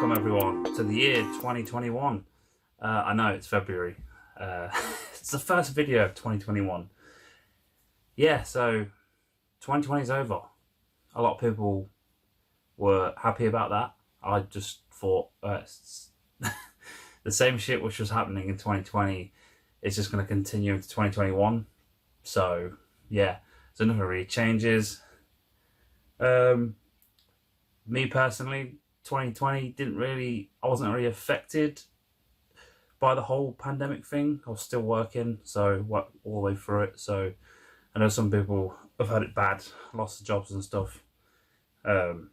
welcome everyone to the year 2021. I know it's February. It's the first video of 2021. Yeah, so 2020 is over. A lot of people were happy about that. I just thought it's the same shit which was happening in 2020 is just going to continue into 2021. So yeah, so nothing really changes. Me personally, 2020 I wasn't really affected by the whole pandemic thing. I was still working, so worked all the way through it. So I know some people have had it bad, lost their jobs and stuff. But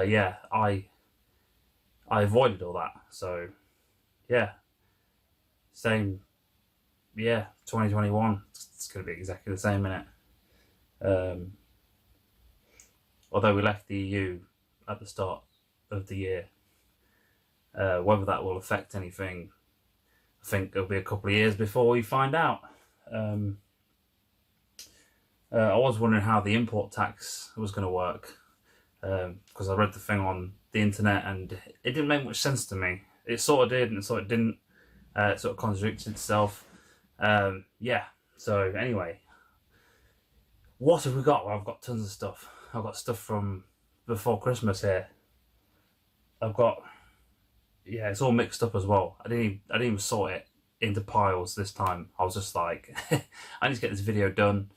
yeah, I avoided all that. So yeah, same. Yeah, 2021. It's going to be exactly the same, innit? Although we left the EU at the start of the year, whether that will affect anything, I think it'll be a couple of years before we find out. I was wondering how the import tax was going to work, because I read the thing on the internet and it didn't make much sense to me. It sort of did and it sort of didn't. It sort of contradicted itself. Yeah, so anyway, what have we got? Well, I've got tons of stuff. I've got stuff from before Christmas here. I've got, yeah, it's all mixed up as well. I didn't even sort it into piles this time. I was just like, I need to get this video done.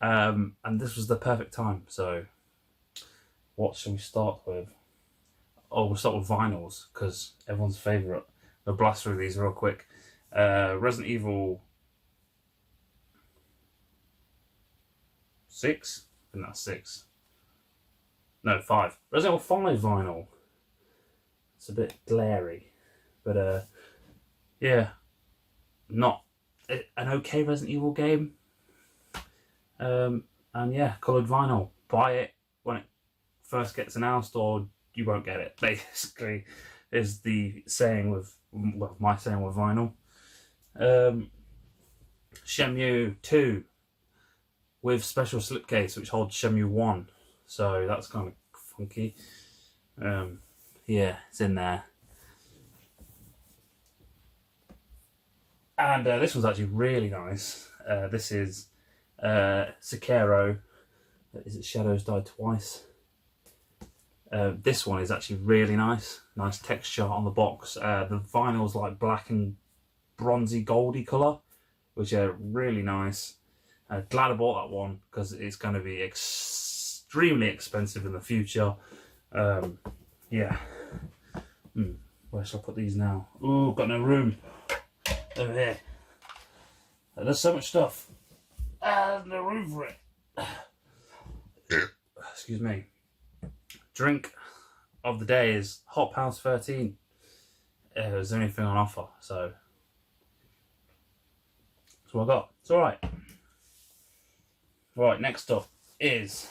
And this was the perfect time. So what shall we start with? Oh, we'll start with vinyls, because everyone's favourite. I'll blast through these real quick. Resident Evil 6? I think that's 6. No, 5. Resident Evil 5 vinyl. It's a bit glary. But yeah. Not an okay Resident Evil game. And yeah, coloured vinyl. Buy it when it first gets announced or you won't get it, basically, is the saying with, well, my saying with vinyl. Shenmue 2 with special slipcase which holds Shenmue 1, so that's kind of funky. Yeah, it's in there. And this one's actually really nice. This is Sekiro. Is it Shadows Die Twice? This one is actually really nice. Nice texture on the box. The vinyl's like black and bronzy goldy colour, which are really nice. Glad I bought that one because it's going to be extremely expensive in the future. Yeah. Where shall I put these now? Ooh, got no room. Over here. There's so much stuff. There's no room for it. Excuse me. Drink of the day is Hot Pals 13. It was the only thing on offer, so that's what I got. It's alright. Right, next up is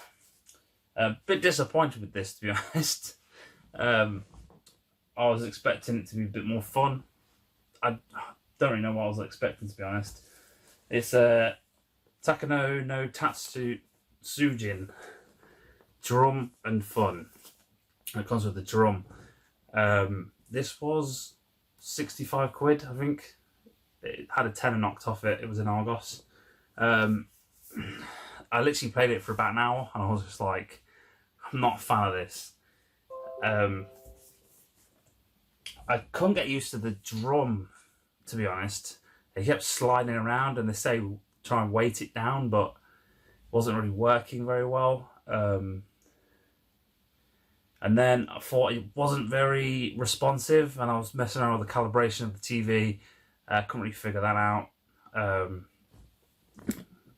a bit disappointed with this, to be honest. I was expecting it to be a bit more fun. I don't really know what I was expecting, to be honest. It's Takano no Tatsujin. Drum and Fun. It comes with the drum. This was 65 quid, I think. It had a tenner knocked off it. It was in Argos. I literally played it for about an hour and I was just like, I'm not a fan of this. I couldn't get used to the drum, to be honest. It kept sliding around and they say try and weight it down, but it wasn't really working very well. And then I thought it wasn't very responsive and I was messing around with the calibration of the TV. I couldn't really figure that out. I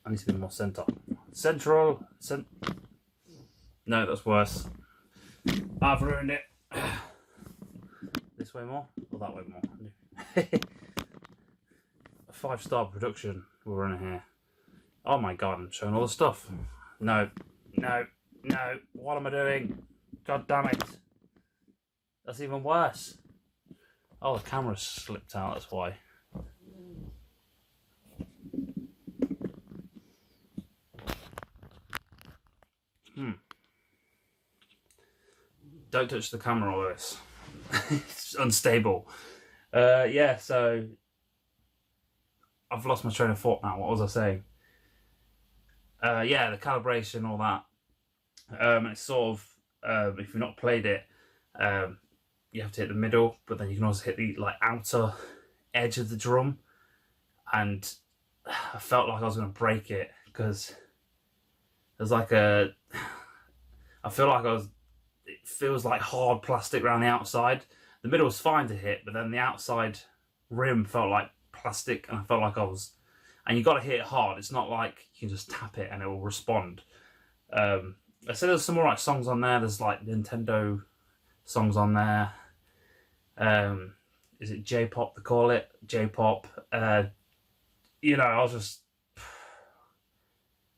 need to be more central. No, that's worse. I've ruined it. This way more or that way more? A 5-star production we're running here. Oh my god, I'm showing all the stuff. No. What am I doing? God damn it. That's even worse. Oh, the camera slipped out, that's why. Don't touch the camera or this. It's unstable. Yeah, so I've lost my train of thought now. What was I saying? Yeah, the calibration, all that. It's sort of, if you've not played it, you have to hit the middle, but then you can also hit the like outer edge of the drum. And I felt like I was going to break it because there's like I feel like it feels like hard plastic around the outside. The middle was fine to hit, but then the outside rim felt like plastic, and I felt like and you got to hit it hard. It's not like you can just tap it and it will respond. I said there's some alright songs on there. There's like Nintendo songs on there. Is it J-pop they call it? J-pop. You know, I was just...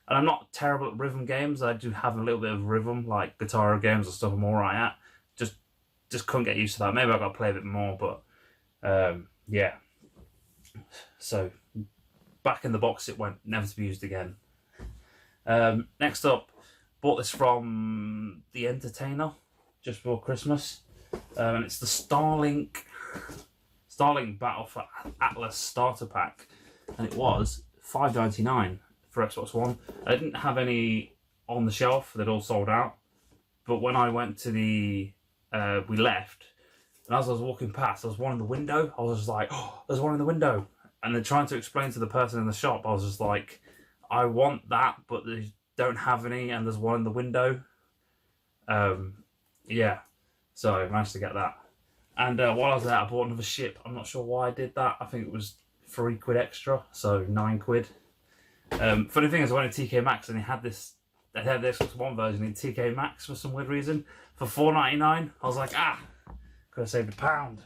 And I'm not terrible at rhythm games. I do have a little bit of rhythm, like guitar games and stuff I'm alright at. Just couldn't get used to that. Maybe I got to play a bit more, but yeah. So back in the box it went, never to be used again. Next up, bought this from The Entertainer just before Christmas, and it's the Starlink Battle for Atlas starter pack, and it was $5.99 for Xbox One. I didn't have any on the shelf; they'd all sold out. But when I went to we left, and as I was walking past, there was one in the window. I was just like, "Oh, there's one in the window!" And then trying to explain to the person in the shop, I was just like, "I want that, but they don't have any, and there's one in the window." Yeah, so I managed to get that. And while I was there, I bought another ship. I'm not sure why I did that. I think it was £3 extra, so £9. Funny thing is, I went to TK Maxx and they had the Xbox One version in TK Maxx for some weird reason for $4.99. I was like, could have saved £1.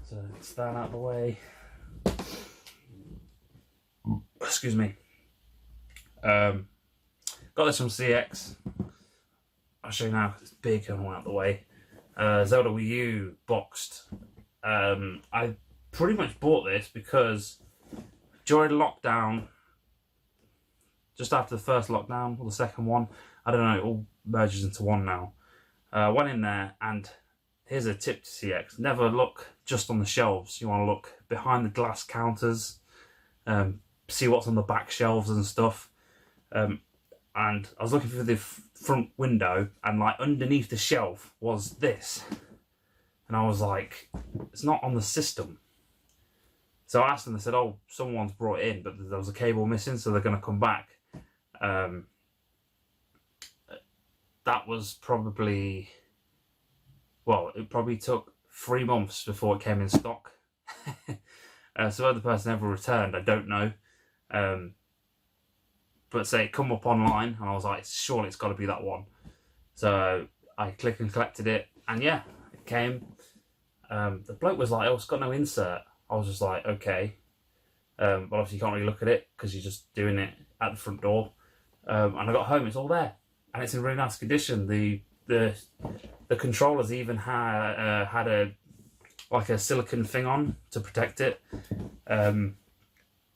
So let's that out of the way. Excuse me. Got this from CX. I'll show you now because it's big and all out of the way. Zelda Wii U boxed. I pretty much bought this because during lockdown, just after the first lockdown or the second one, I don't know, it all merges into one now. Went in there, and here's a tip to CX: never look just on the shelves. You want to look behind the glass counters, see what's on the back shelves and stuff. And I was looking through the front window, and like underneath the shelf was this, and I was like, it's not on the system. So I asked them, they said, oh, someone's brought it in, but there was a cable missing, so they're going to come back. That was probably, well, it probably took 3 months before it came in stock. So whether the person ever returned, I don't know. But say it come up online, and I was like, surely it's got to be that one. So I click and collected it, and yeah, it came. The bloke was like, oh, it's got no insert. I was just like, okay. But obviously you can't really look at it because you're just doing it at the front door. And I got home, it's all there, and it's in really nice condition. The controllers even had a silicone thing on to protect it. The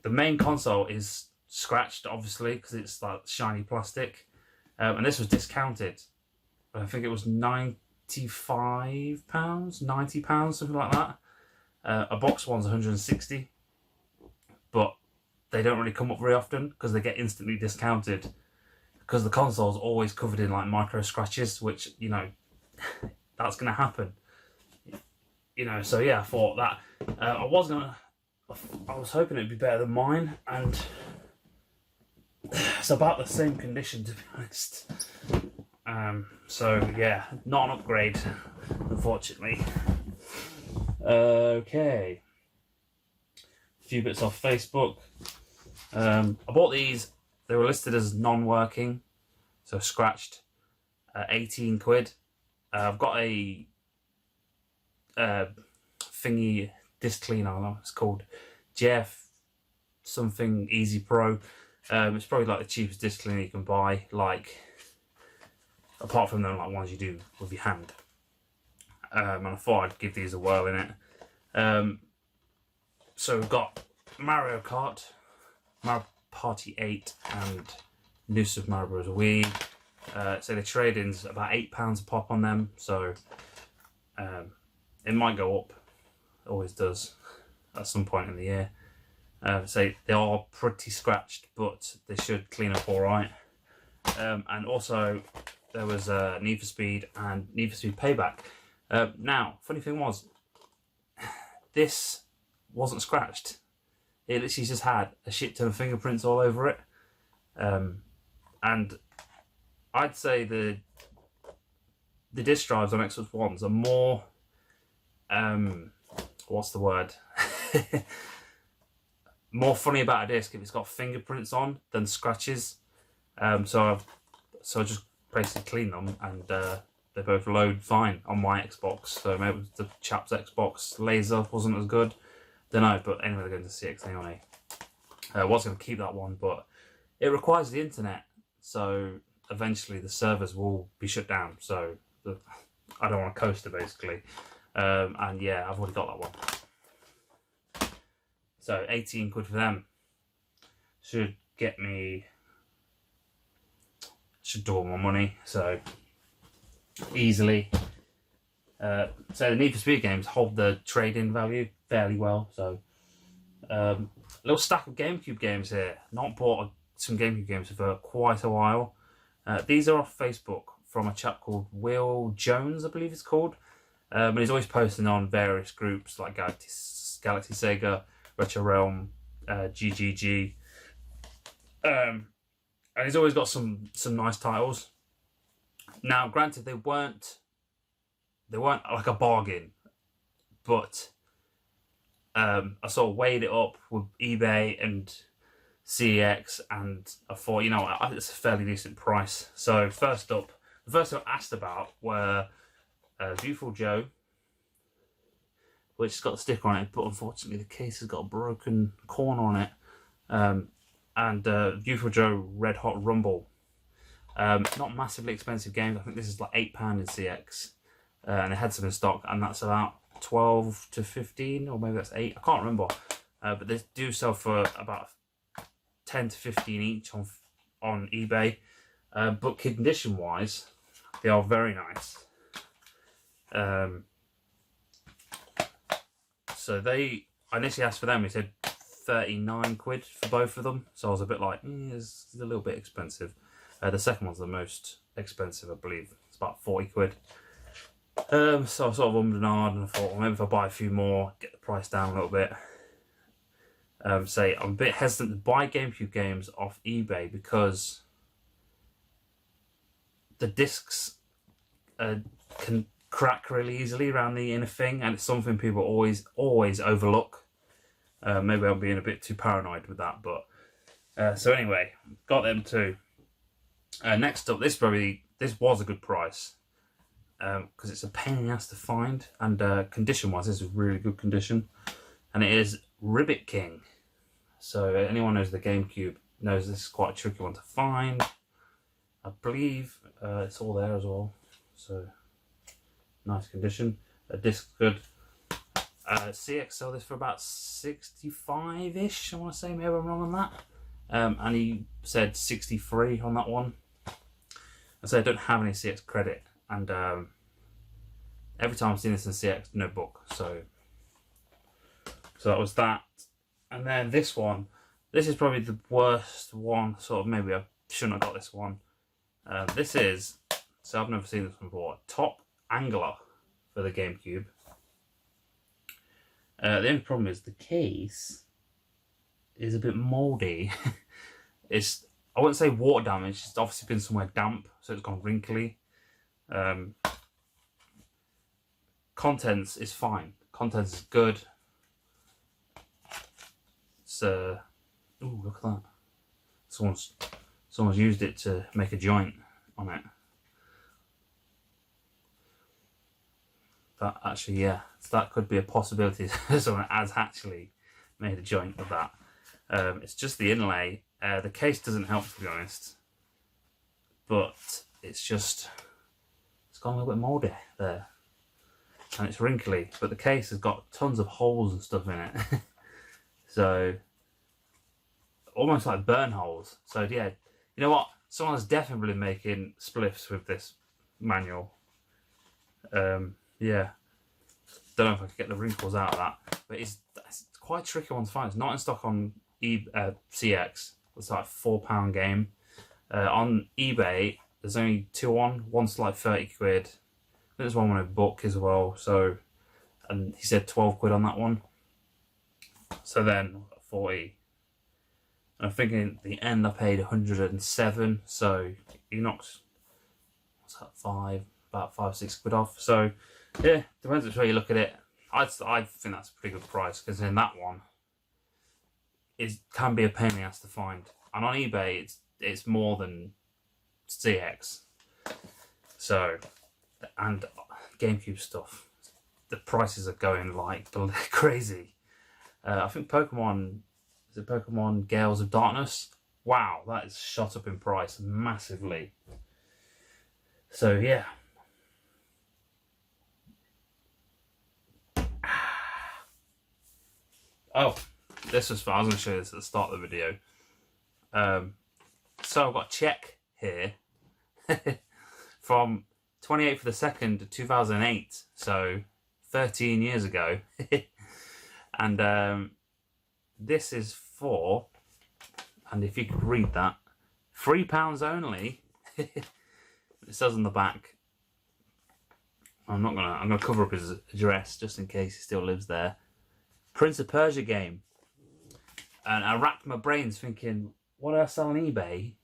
main console is scratched, obviously, because it's like shiny plastic, and this was discounted. I think it was £95, £90, something like that. A box one's 160, but they don't really come up very often because they get instantly discounted because the console's always covered in like micro scratches, which, you know, that's going to happen. You know, so yeah, I thought that I was hoping it'd be better than mine, and it's about the same condition, to be honest. So yeah, not an upgrade, unfortunately. Okay, a few bits off Facebook. I bought these. They were listed as non-working, so scratched. £18. I've got a thingy disc cleaner. I don't know what it's called, JF something Easy Pro. It's probably like the cheapest disc cleaner you can buy. Like, apart from them, like ones you do with your hand. And I thought I'd give these a whirl in it. So we've got Mario Kart, Mario Party 8, and New Super Mario Bros. Wii. So the trade-ins about £8 a pop on them, so it might go up. It always does at some point in the year. So they are pretty scratched, but they should clean up all right. And also there was Need for Speed and Need for Speed Payback. Now, funny thing was, this wasn't scratched. It literally just had a shit ton of fingerprints all over it. And I'd say the disc drives on Xbox Ones are more, what's the word? More funny about a disc if it's got fingerprints on than scratches. So I just basically clean them, and they both load fine on my Xbox. So maybe the chap's Xbox laser wasn't as good. Don't know, but anyway, they're going to CX anyway. I was going to keep that one, but it requires the internet, so eventually the servers will be shut down. So I don't want a coaster basically, and yeah, I've already got that one. So 18 quid for them should get me, should double my money, so easily. So the Need for Speed games hold the trade-in value fairly well. So a little stack of Gamecube games here. Not bought some Gamecube games for quite a while. These are off Facebook from a chap called Will Jones, I believe it's called. And he's always posting on various groups like Galaxy Sega, Retro Realm, GGG. And he's always got some nice titles. Now, granted, they weren't like a bargain, but I sort of weighed it up with eBay and CEX, and I thought, you know, it's a fairly decent price. So first up, the first thing I asked about were Beautiful Joe, which has got a sticker on it, but unfortunately the case has got a broken corner on it, and Beautiful Joe Red Hot Rumble. Not massively expensive games. I think this is like £8 in CX, and they had some in stock, and that's about 12 to 15, or maybe that's 8. I can't remember, but they do sell for about 10 to 15 each on eBay. But condition wise, they are very nice. So I initially asked for them. He said 39 quid for both of them. So I was a bit like, it's a little bit expensive. The second one's the most expensive, I believe. It's about 40 quid. So I sort of ummed and ahed, and I thought, well, maybe if I buy a few more, get the price down a little bit. Say I'm a bit hesitant to buy Gamecube games off eBay because the discs can crack really easily around the inner thing, and it's something people always overlook. Maybe I'm being a bit too paranoid with that, but so anyway, got them too. Next up, this was a good price because it's a pain in the ass to find, and condition-wise, this is really good condition, and it is Ribbit King. So anyone knows the GameCube knows this is quite a tricky one to find. I believe it's all there as well, so nice condition. A disc good. CX sell this for about 65-ish, I want to say, maybe I'm wrong on that. And he said 63 on that one. I said I don't have any CX credit, and every time I've seen this in CX, no book. So that was that. And then this one, this is probably the worst one. Sort of, maybe I shouldn't have got this one. This is, so I've never seen this one before, Top Angler for the GameCube. The only problem is the case is a bit mouldy. It's, I wouldn't say water damage, it's obviously been somewhere damp, so it's gone wrinkly. Contents is fine. Contents is good. It's ooh, look at that. Someone's used it to make a joint on it. That actually, yeah, so that could be a possibility. Someone has actually made a joint with that. It's just the inlay. The case doesn't help, to be honest, but it's gone a little bit mouldy there, and it's wrinkly. But the case has got tons of holes and stuff in it, so almost like burn holes. So yeah, you know what? someone's definitely been making spliffs with this manual. Yeah, don't know if I could get the wrinkles out of that, but it's quite a tricky one to find. It's not in stock on CX. It's like a £4 game. On eBay, there's only 2 on. One's like 30 quid. There's one with a book as well. So, and he said 12 quid on that one. So then 40. And I'm thinking at the end I paid 107. So he knocks, what's that, about 5-6 quid off. So yeah, depends which way you look at it. I think that's a pretty good price, because in that one, it can be a pain in the ass to find. And on eBay, it's more than CX. So, and Gamecube stuff, the prices are going like crazy. I think Pokemon Gales of Darkness? Wow, that is shot up in price massively. So yeah. Oh, this was fun. I was going to show you this at the start of the video. So I've got a check here from 28th of the 2nd, 2008. So 13 years ago. And this is for, and if you could read that, £3 only. It says on the back. I'm gonna cover up his address just in case he still lives there. Prince of Persia game. And I racked my brains thinking, what do I sell on eBay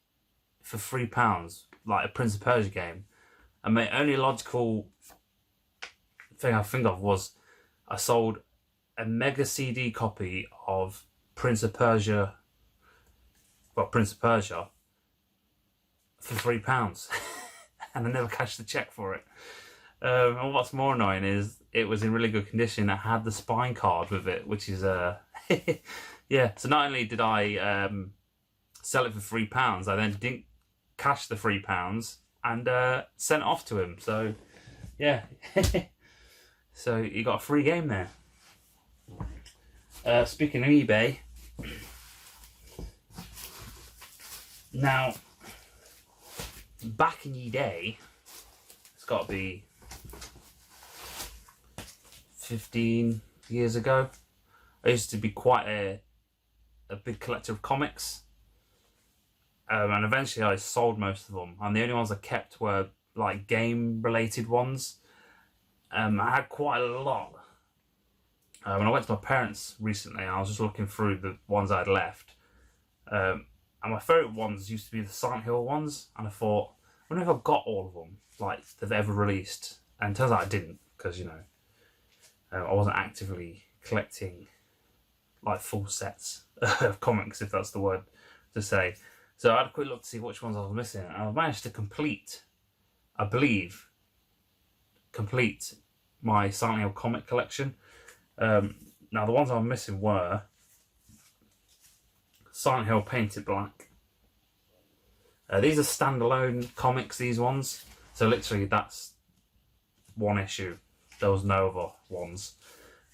for £3? Like a Prince of Persia game. And my only logical thing I think of was I sold a mega CD copy of Prince of Persia for £3. And I never cashed the check for it. And what's more annoying is it was in really good condition. It had the spine card with it, which is yeah. So not only did I sell it for £3, I then didn't cash the £3 and sent it off to him. So yeah, so you got a free game there. Speaking of eBay, now back in the day, it's got to be 15 years ago, I used to be quite a big collector of comics, and eventually I sold most of them, and the only ones I kept were like game related ones. I had quite a lot. When I went to my parents recently, I was just looking through the ones I'd left, and my favourite ones used to be the Silent Hill ones, and I thought, I wonder if I've got all of them like they've ever released, and it turns out I didn't, because, you know, I wasn't actively collecting like full sets of comics, if that's the word to say. So I had a quick look to see which ones I was missing, and I managed to complete my Silent Hill comic collection. Now the ones I was missing were Silent Hill Painted Black. These are standalone comics, these ones. So literally that's one issue. There was no other ones.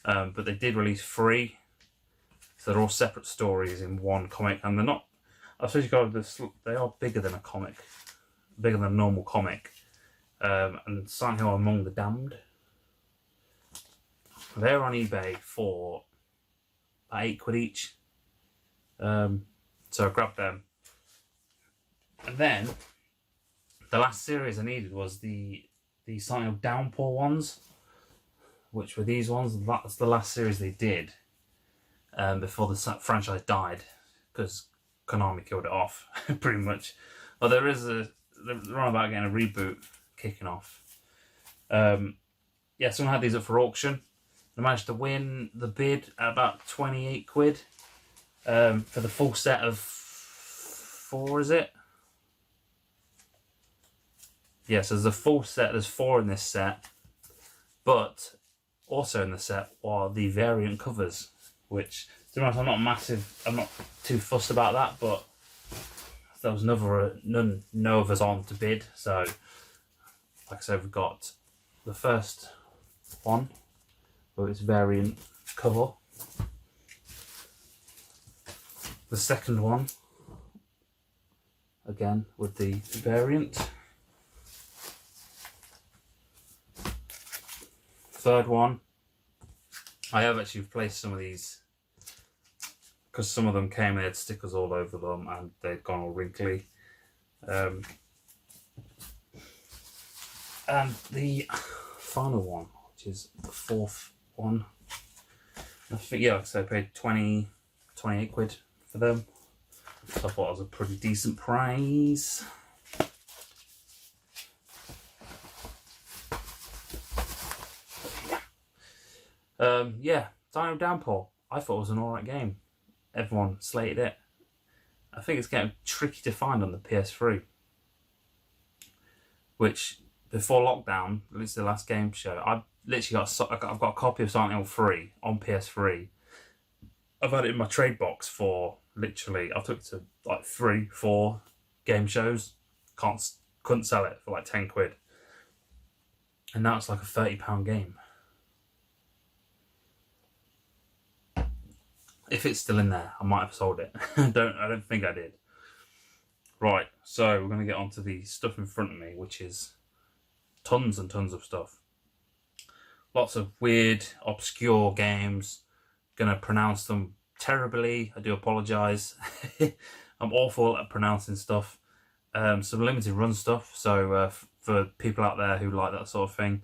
But they did release 3. So they're all separate stories in one comic. And they're not, I suppose you got this, they are bigger than a comic. Bigger than a normal comic. And Silent Hill Among the Damned. They're on eBay for about 8 quid each. So I grabbed them. And then the last series I needed was the Silent Hill Downpour ones, which were these ones. That's the last series they did before the franchise died, because Konami killed it off, pretty much. Well, they're on about getting a reboot kicking off. Yeah, someone had these up for auction. I managed to win the bid at about 28 quid for the full set of 4, is it? Yes, there's a full set, there's 4 in this set, but also in the set are the variant covers, which, to be honest, I'm not too fussed about that, but there was no others on to bid, so like I said, we've got the first one with its variant cover, the second one again with the variant. Third one, I have actually replaced some of these because some of them came, they had stickers all over them and they'd gone all wrinkly. And the final one, which is the fourth one, I think, yeah, so I paid 28 quid for them. So I thought it was a pretty decent price. Yeah, Dino Downpour. I thought it was an alright game. Everyone slated it. I think it's getting tricky to find on the PS3. Which, before lockdown, at least the last game show, I've got a copy of Silent Hill 3 on PS3. I've had it in my trade box for literally, I took it to like 3-4 game shows. Couldn't sell it for like 10 quid. And now it's like a £30 game. If it's still in there, I might have sold it. I don't think I did. Right, so we're going to get onto the stuff in front of me, which is tons and tons of stuff. Lots of weird, obscure games. Going to pronounce them terribly. I do apologise. I'm awful at pronouncing stuff. Some limited run stuff. So for people out there who like that sort of thing.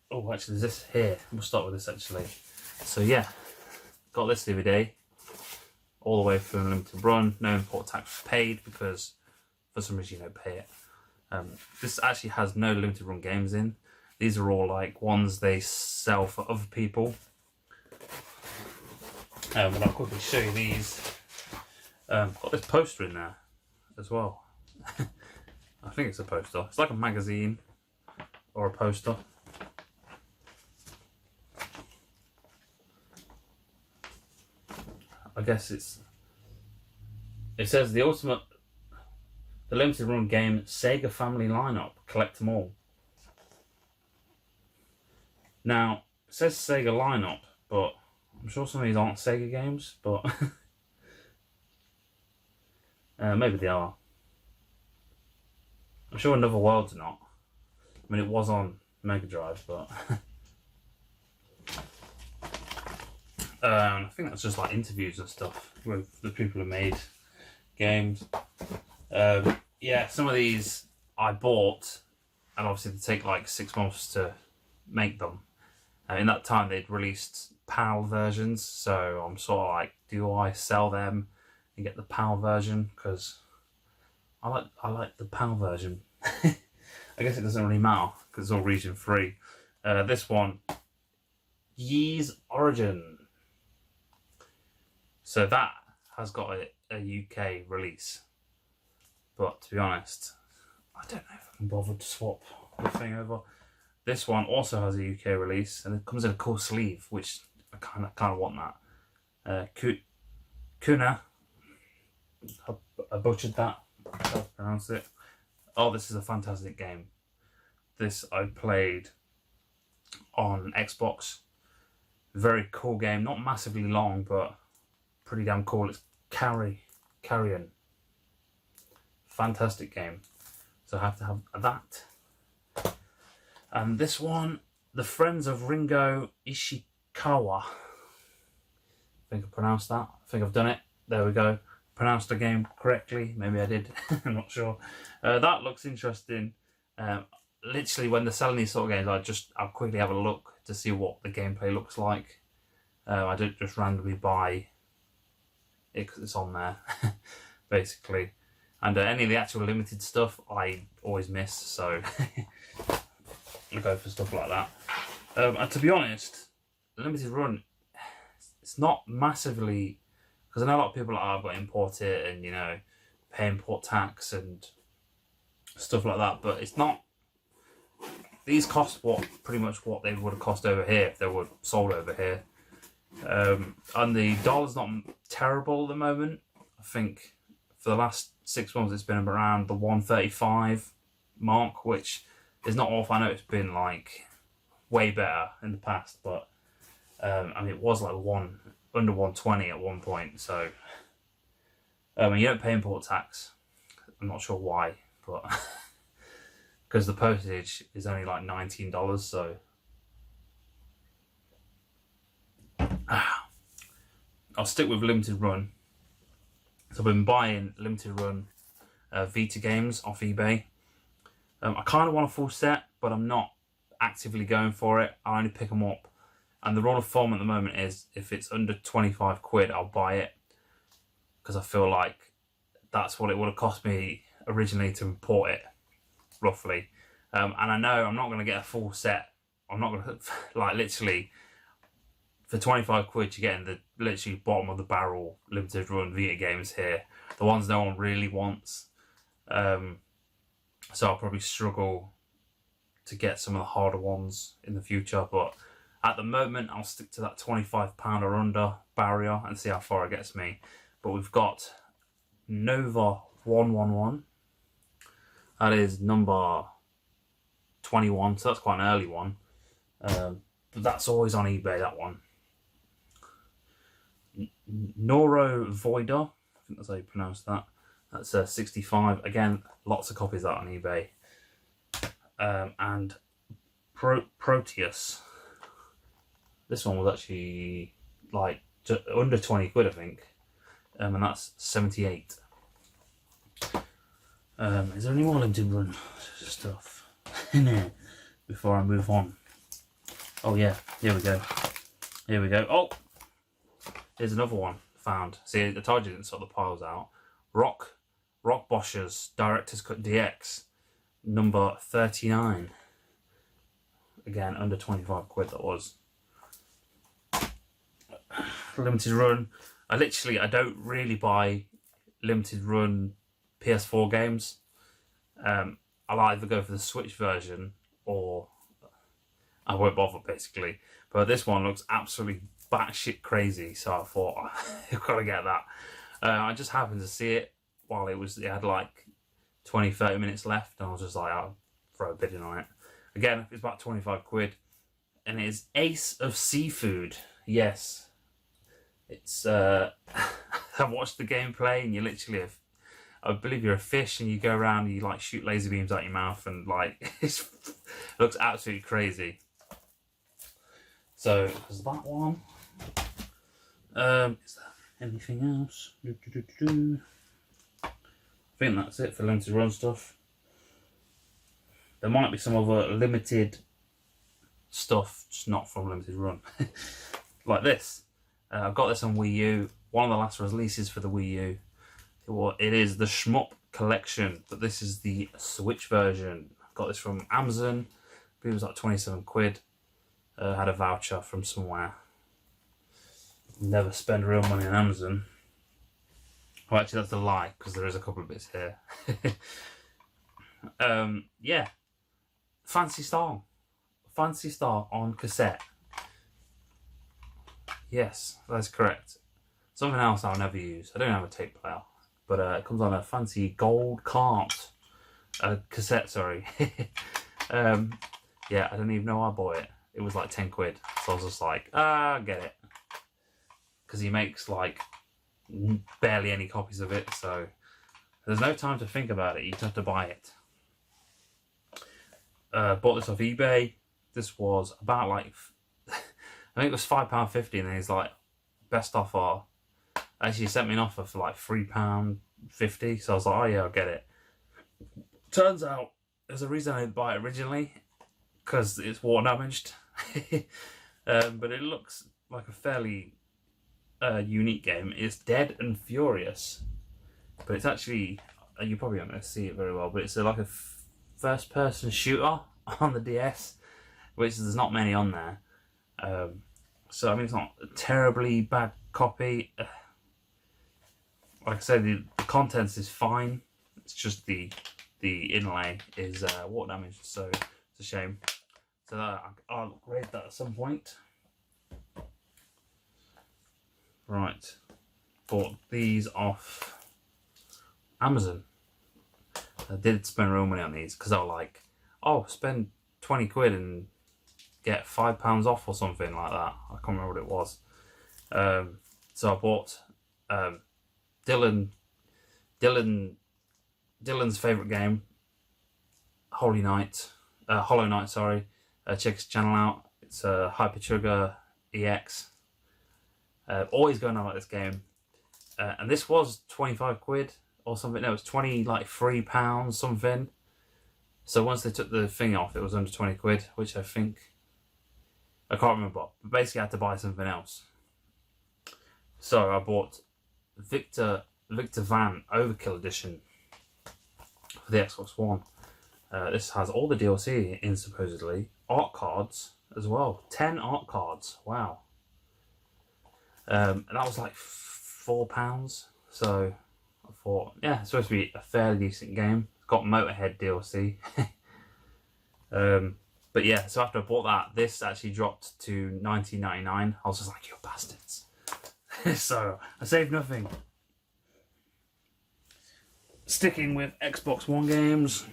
Oh, actually, there's this here. We'll start with this, actually. So, yeah. Got this DVD. All the way from limited run. No import tax paid because for some reason you don't pay it. This actually has no limited run games in. These are all like ones they sell for other people. But I'll quickly show you these. Got this poster in there as well. I think it's a poster. It's like a magazine or a poster. I guess it says the limited run game Sega Family Lineup, collect them all. Now, it says Sega Lineup, but I'm sure some of these aren't Sega games, but maybe they are. I'm sure Another World's not. I mean, it was on Mega Drive, but I think that's just like interviews and stuff with the people who made games. Yeah, some of these I bought, and obviously they take like 6 months to make them. In that time, they'd released PAL versions, so I'm sort of like, do I sell them and get the PAL version? Because I like the PAL version. I guess it doesn't really matter because it's all region free. This one, Yee's Origin. So that has got a UK release. But to be honest, I don't know if I can bother to swap the thing over. This one also has a UK release, and it comes in a cool sleeve, which I kind of want that. Kuna, I butchered that. I'll pronounce it. Oh, this is a fantastic game. This I played on Xbox. Very cool game, not massively long, but pretty damn cool. It's Carrion. Fantastic game. So I have to have that. And this one, The Friends of Ringo Ishikawa. I think I pronounced that. I think I've done it. There we go. Pronounced the game correctly. Maybe I did. I'm not sure. That looks interesting. Literally, when they're selling these sort of games, I'll quickly have a look to see what the gameplay looks like. I don't just randomly buy it because it's on there, basically. And any of the actual limited stuff, I always miss, so I go for stuff like that. And to be honest, limited run, it's not massively, because I know a lot of people are like, oh, I've got to import it and, you know, pay import tax and stuff like that, but it's not. These cost pretty much what they would have cost over here if they were sold over here. And the dollar's not terrible at the moment. I think for the last 6 months it's been around the 135 mark, which is not awful. I know it's been like way better in the past, but I mean, it was like under 120 at one point, so And you don't pay import tax. I'm not sure why, but because the postage is only like $19, so I'll stick with limited run. So I've been buying limited run Vita games off eBay. I kind of want a full set, but I'm not actively going for it. I only pick them up. And the rule of thumb at the moment is if it's under 25 quid, I'll buy it. Because I feel like that's what it would have cost me originally to import it, roughly. And I know I'm not going to get a full set. I'm not going to, like, literally, for 25 quid, you're getting the literally bottom of the barrel limited run Vita games here. The ones no one really wants. So I'll probably struggle to get some of the harder ones in the future. But at the moment, I'll stick to that £25 or under barrier and see how far it gets me. But we've got Nova 111. That is number 21, so that's quite an early one. But that's always on eBay, that one. Noro Voida, I think that's how you pronounce that. That's 65. Again, lots of copies of that on eBay. And Proteus. This one was actually like just under 20 quid, I think. And that's 78. Is there any more limited run stuff in there before I move on? Oh yeah, here we go. Here we go. Oh, here's another one found. See, I told you I didn't sort the piles out. Rock Bosch's Director's Cut DX, number 39. Again, under 25 quid that was. Limited run. I don't really buy limited run PS4 games. I'll either go for the Switch version or I won't bother, basically. But this one looks absolutely batshit crazy, so I thought I've got to get that. I just happened to see it while it had like 20-30 minutes left, and I was just like, I'll throw a bid in on it. Again, it's about 25 quid, and it is Ace of Seafood. Yes, it's I watched the gameplay, and you literally I believe you're a fish, and you go around and you like shoot laser beams out your mouth, and like it looks absolutely crazy. So there's that one. Is there anything else? I think that's it for limited run stuff. There might be some other limited stuff, just not from limited run. Like this. I've got this on Wii U. One of the last releases for the Wii U. It is the Shmup Collection, but this is the Switch version. I got this from Amazon. I believe it was like 27 quid. Had a voucher from somewhere. Never spend real money on Amazon. Well, actually, that's a lie, because there is a couple of bits here. Yeah. Fancy Star. Fancy Star on cassette. Yes, that's correct. Something else I'll never use. I don't have a tape player. But it comes on a fancy gold cart. Cassette, sorry. Yeah, I don't even know I bought it. It was like 10 quid. So I was just like, get it. Because he makes like barely any copies of it. So there's no time to think about it. You just have to buy it. Bought this off eBay. This was about like, I think it was £5.50, and he's like, best offer. Actually, he sent me an offer for like £3.50. So I was like, oh yeah, I'll get it. Turns out there's a reason I didn't buy it originally, because it's war damaged. But it looks like a fairly unique game. It's Dead and Furious, but it's actually, you probably aren't going to see it very well, but it's like a first-person shooter on the DS, which there's not many on there. So I mean, it's not a terribly bad copy. Like I said, the contents is fine. It's just the inlay is water damaged, so it's a shame. So I'll upgrade that at some point. Right, bought these off Amazon. I did spend real money on these because I was like, oh, spend 20 quid and get £5 off or something like that. I can't remember what it was. So I bought Dylan Dylan's favourite game, Hollow Knight, sorry. Check his channel out. It's Hyper Trigger EX. Always going on like this game. And this was 25 quid or something. No, it was 20, like £3 something. So once they took the thing off, it was under 20 quid, which I can't remember. But basically I had to buy something else. So I bought Victor Van Overkill Edition for the Xbox One. This has all the DLC in, supposedly. Art cards as well. 10 art cards. Wow. And that was like £4. So I thought, yeah, it's supposed to be a fairly decent game. It's got Motorhead DLC. But yeah, so after I bought that, this actually dropped to $19.99. I was just like, you bastards. So I saved nothing. Sticking with Xbox One games,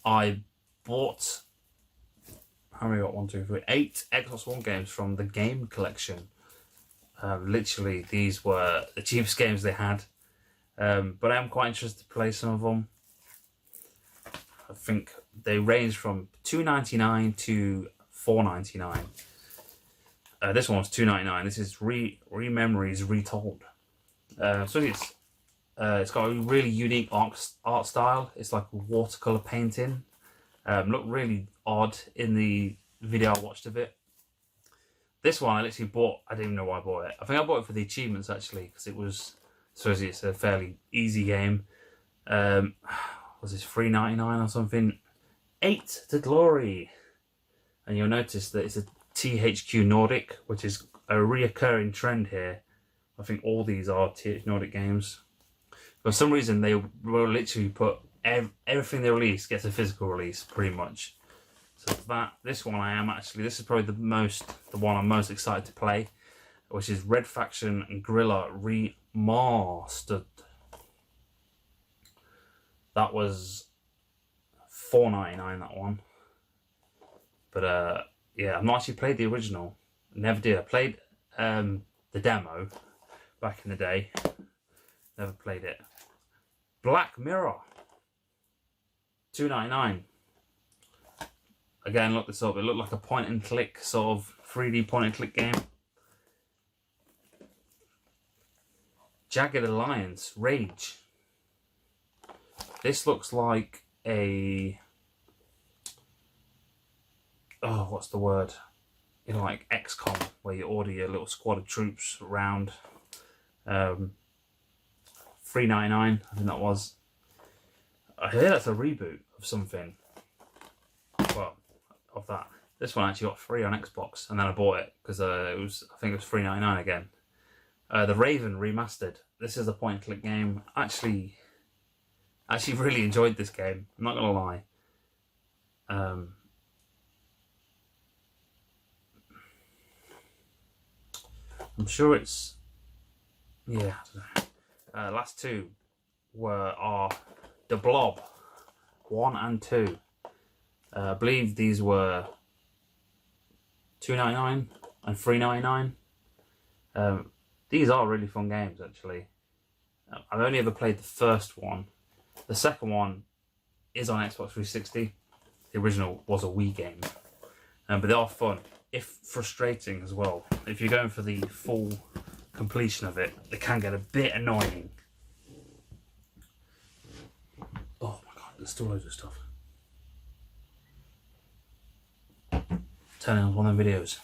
I bought, how many got? 1, 2, 3, 8 Xbox One games from the game collection. Literally, these were the cheapest games they had. But I am quite interested to play some of them. I think they range from $2.99 to $4.99. This one was $2.99. This is Memories Retold. So it's got a really unique art style. It's like watercolor painting. Looked really odd in the video I watched of it. This one I literally bought. I didn't even know why I bought it. I think I bought it for the achievements actually, because it was, suppose it's a fairly easy game. Was this $3.99 or something? 8 to Glory, and you'll notice that it's a THQ Nordic, which is a reoccurring trend here. I think all these are THQ Nordic games. For some reason, they will literally put everything they release gets a physical release, pretty much. So this one this is probably the one I'm most excited to play, which is Red Faction and Guerrilla Remastered. That was $4.99, that one. But yeah, I've not actually played the original. Never did. I played the demo back in the day. Never played it. Black Mirror, $2.99. Again, look this up. It looked like a point and click sort of 3D point and click game. Jagged Alliance Rage. This looks like a, oh, what's the word? You know, like XCOM, where you order your little squad of troops around. $3.99, I think that was. I hear that's a reboot of something. Well, of that. This one actually got free on Xbox, and then I bought it because I think it was $3.99 again. The Raven Remastered. This is a point-and-click game. Actually really enjoyed this game. I'm not gonna lie. I'm sure it's, yeah, I don't know. Last two are The Blob 1 and 2. I believe these were $2.99 and $3.99. These are really fun games, actually. I've only ever played the first one. The second one is on Xbox 360. The original was a Wii game. But they are fun, if frustrating as well. If you're going for the full completion of it, they can get a bit annoying. Oh my god, there's still loads of stuff. Turning on one of the videos.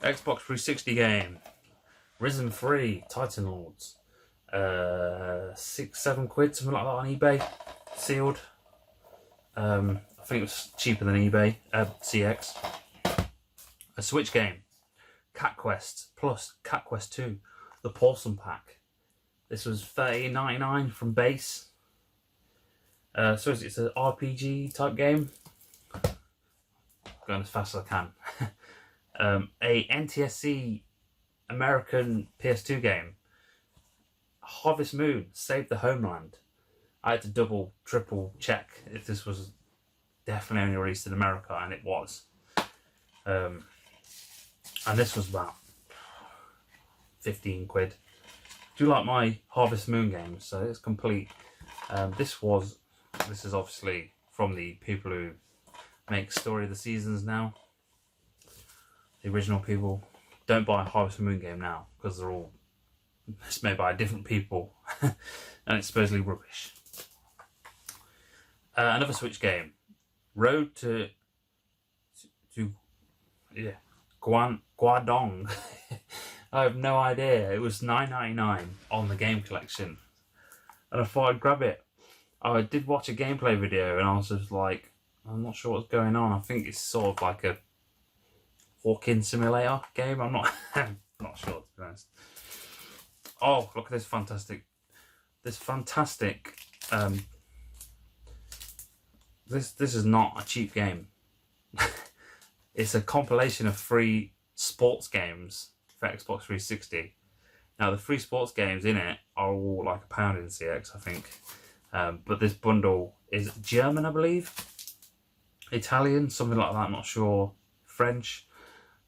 Xbox 360 game. Risen 3, Titan Lords. 6-7 quid, something like that on eBay. Sealed. I think it was cheaper than eBay. CX. A Switch game. Cat Quest plus Cat Quest 2, the Paulson pack. This was $13.99 from base. So it's an RPG type game. Going as fast as I can. A NTSC American PS2 game. Harvest Moon, Save the Homeland. I had to double, triple check if this was definitely only released in America, and it was. And this was about 15 quid. Do you like my Harvest Moon games? So it's complete. This is obviously from the people who make Story of the Seasons now. The original people. Don't buy a Harvest Moon game now because it's made by different people and it's supposedly rubbish. Another Switch game, Road to Guangdong. I have no idea. It was $9.99 on the game collection, and I thought I'd grab it. I did watch a gameplay video, and I was just like, I'm not sure what's going on. I think it's sort of like a walk-in simulator game. I'm not, I'm not sure, to be honest. Oh, look at this fantastic. This is not a cheap game. It's a compilation of free sports games for Xbox 360. Now the free sports games in it are all like £1 in CX, I think. But this bundle is German, I believe. Italian, something like that, I'm not sure. French.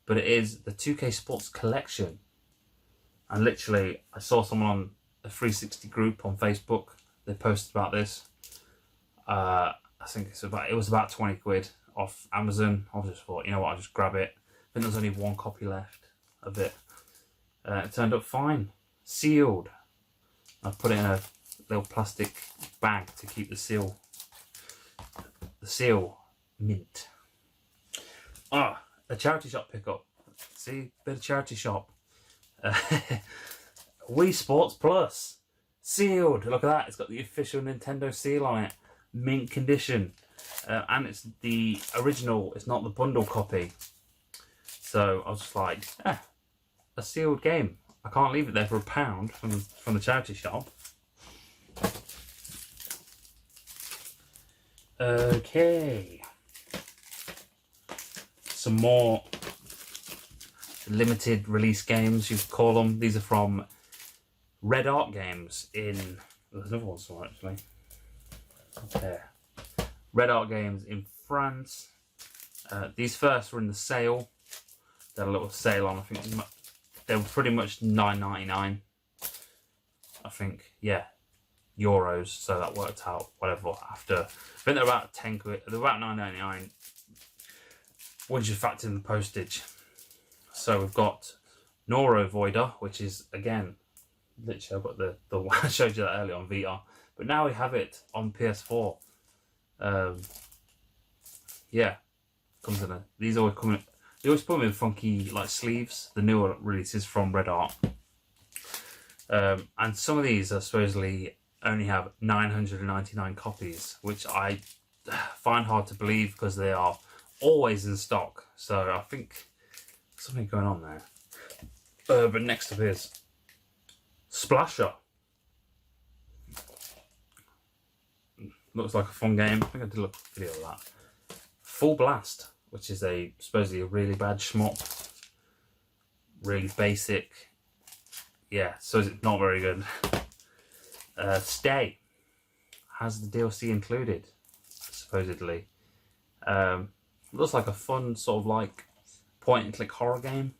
But it is the 2K Sports Collection. And literally, I saw someone on a 360 group on Facebook. They posted about this. I think it was about 20 quid off Amazon. I just thought, you know what, I'll just grab it. I think there's only one copy left of it. It turned up fine. Sealed. I put it in a little plastic bag to keep the seal mint. A charity shop pickup. See, bit of charity shop. Wii Sports Plus. Sealed. Look at that. It's got the official Nintendo seal on it. Mint condition. And it's the original. It's not the bundle copy. So I was just like, a sealed game. I can't leave it there for £1 from the charity shop. Okay. Some more limited release games, you could call them. These are from Red Art Games in... There's another one somewhere, actually. There. Red Art Games in France. These first were in the sale. They had a little sale on, I think they were pretty much $9.99. I think, yeah, euros. So that worked out, whatever, after... I think they're about 10 quid. They're about $9.99 once you factor in the postage. So we've got Noro Voida, which is, again, literally I've got the one I showed you that earlier on Vita. But now we have it on PS4. Yeah, comes in these always come in. They always put them in funky like sleeves. The newer releases from Red Art, and some of these are supposedly only have 999 copies, which I find hard to believe because they are always in stock. So I think something going on there. But next up is Splasher. Looks like a fun game. I think I did a video of that. Full Blast, which is supposedly a really bad shmup. Really basic. Yeah, so it's not very good. Stay has the DLC included, supposedly. Looks like a fun sort of like point and click horror game.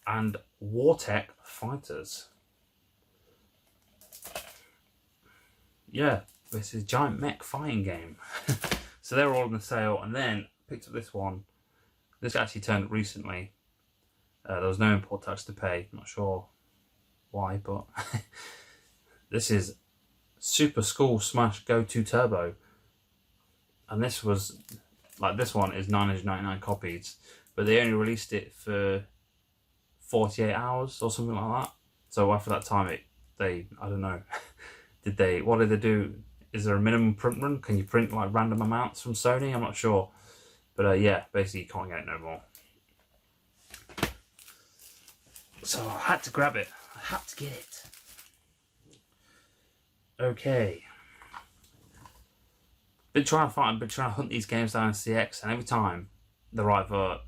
And Wartech Fighters. Yeah, this is a giant mech fighting game. So they're all on the sale, and then picked up this one. This actually turned up recently. There was no import tax to pay. Not sure why, but this is Super Skull Smash Go 2 Turbo. And this was, like, this one is 999 copies, but they only released it for 48 hours or something like that. So after that time, I don't know. What did they do? Is there a minimum print run? Can you print like random amounts from Sony? I'm not sure. But yeah, basically you can't get it no more. So I had to grab it. I had to get it. Okay. Been trying to hunt these games down in CX, and every time they're either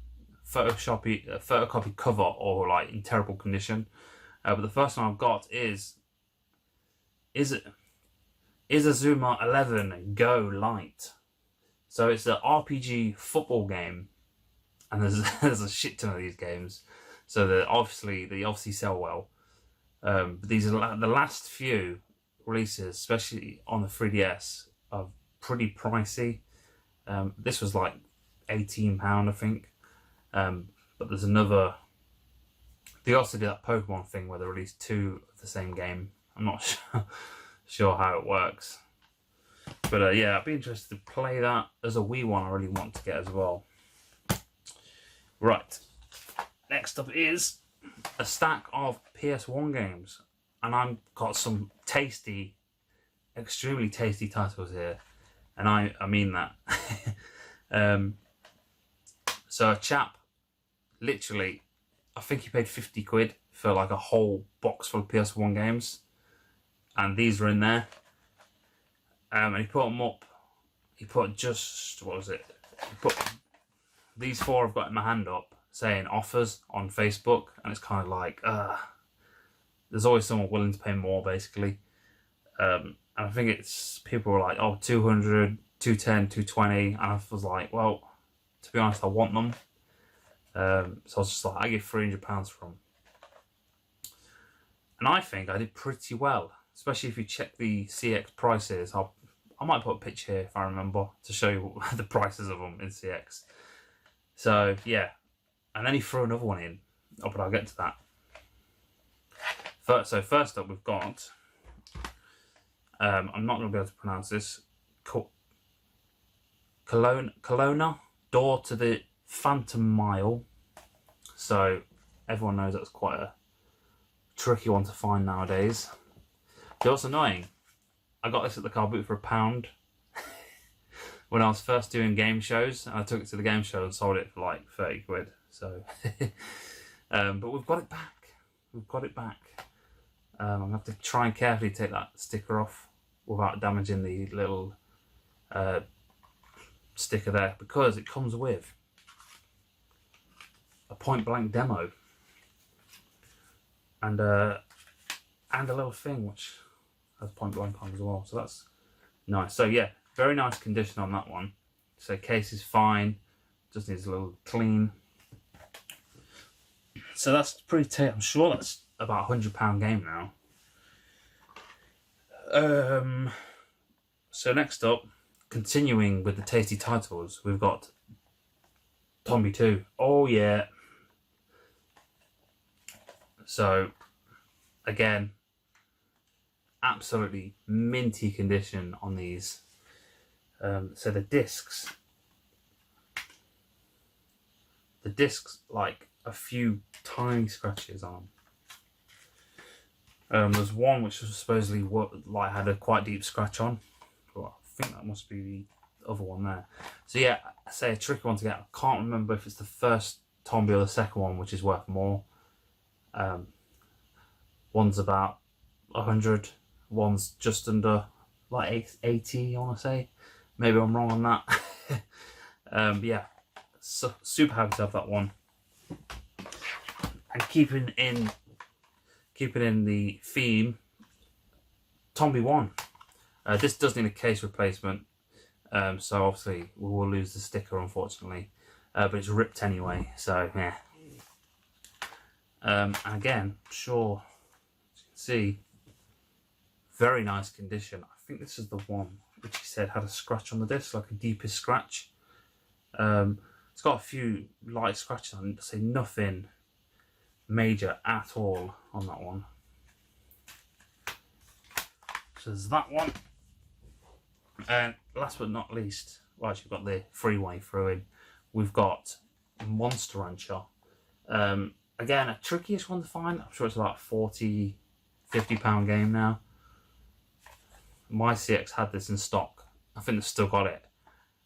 photocopy cover or like in terrible condition. But the first one I've got is Izazuma 11 Go Light. So it's an RPG football game, and there's a shit ton of these games. So they obviously sell well. But these are the last few releases, especially on the 3DS, are pretty pricey. This was like £18, I think. But there's another. They also did that Pokemon thing where they released 2 of the same game. I'm not sure how it works. But yeah, I'd be interested to play that. There's a Wii one I really want to get as well. Right. Next up is a stack of PS1 games. And I've got some tasty, extremely tasty titles here. And I mean that. So a chap, literally, I think he paid 50 quid for like a whole box full of PS1 games. And these are in there. And he put them up. He put just, what was it? He put these 4 I've got in my hand up saying offers on Facebook. And it's kind of like, there's always someone willing to pay more, basically. And I think it's, people were like, oh, 200, 210, 220. And I was like, well, to be honest, I want them. So I was just like, I give £300 for them. And I think I did pretty well, especially if you check the CX prices. I might put a picture here if I remember to show you the prices of them in CX. So yeah, and then he threw another one in. Oh, but I'll get to that. So first up, we've got. I'm not going to be able to pronounce this. Kelowna, Door to the Phantom Mile. So everyone knows that's quite a tricky one to find nowadays. But what's annoying, I got this at the car boot for £1 when I was first doing game shows, and I took it to the game show and sold it for like 30 quid. So, but we've got it back. We've got it back. I'm going to have to try and carefully take that sticker off without damaging the little sticker there, because it comes with a point-blank demo and a little thing which has point-blank on as well. So that's nice. So yeah, very nice condition on that one. So case is fine, just needs a little clean. So that's pretty tight. I'm sure that's about £100 game now. So next up, continuing with the tasty titles, we've got Tombi 2. Oh yeah. So again, absolutely minty condition on these. So the discs, like a few tiny scratches on them. There's one which was supposedly had a quite deep scratch on. Well, I think that must be the other one there. So yeah, I say a tricky one to get. I can't remember if it's the first Tombi or the second one which is worth more. One's about 100, one's just under like 80, I want to say. Maybe I'm wrong on that. But yeah, so super happy to have that one. And keeping in the theme, Tombi 1. This does need a case replacement, so obviously we will lose the sticker, unfortunately. But it's ripped anyway, so yeah. And again, I'm sure as you can see, very nice condition. I think this is the one which he said had a scratch on the disc, like a deepest scratch. It's got a few light scratches on it, say nothing major at all on that one. So there's that one. And last but not least, well, actually we've got the freeway through in. We've got Monster Rancher. Again, a trickiest one to find. I'm sure it's about £40, £50 game now. My CX had this in stock. I think they've still got it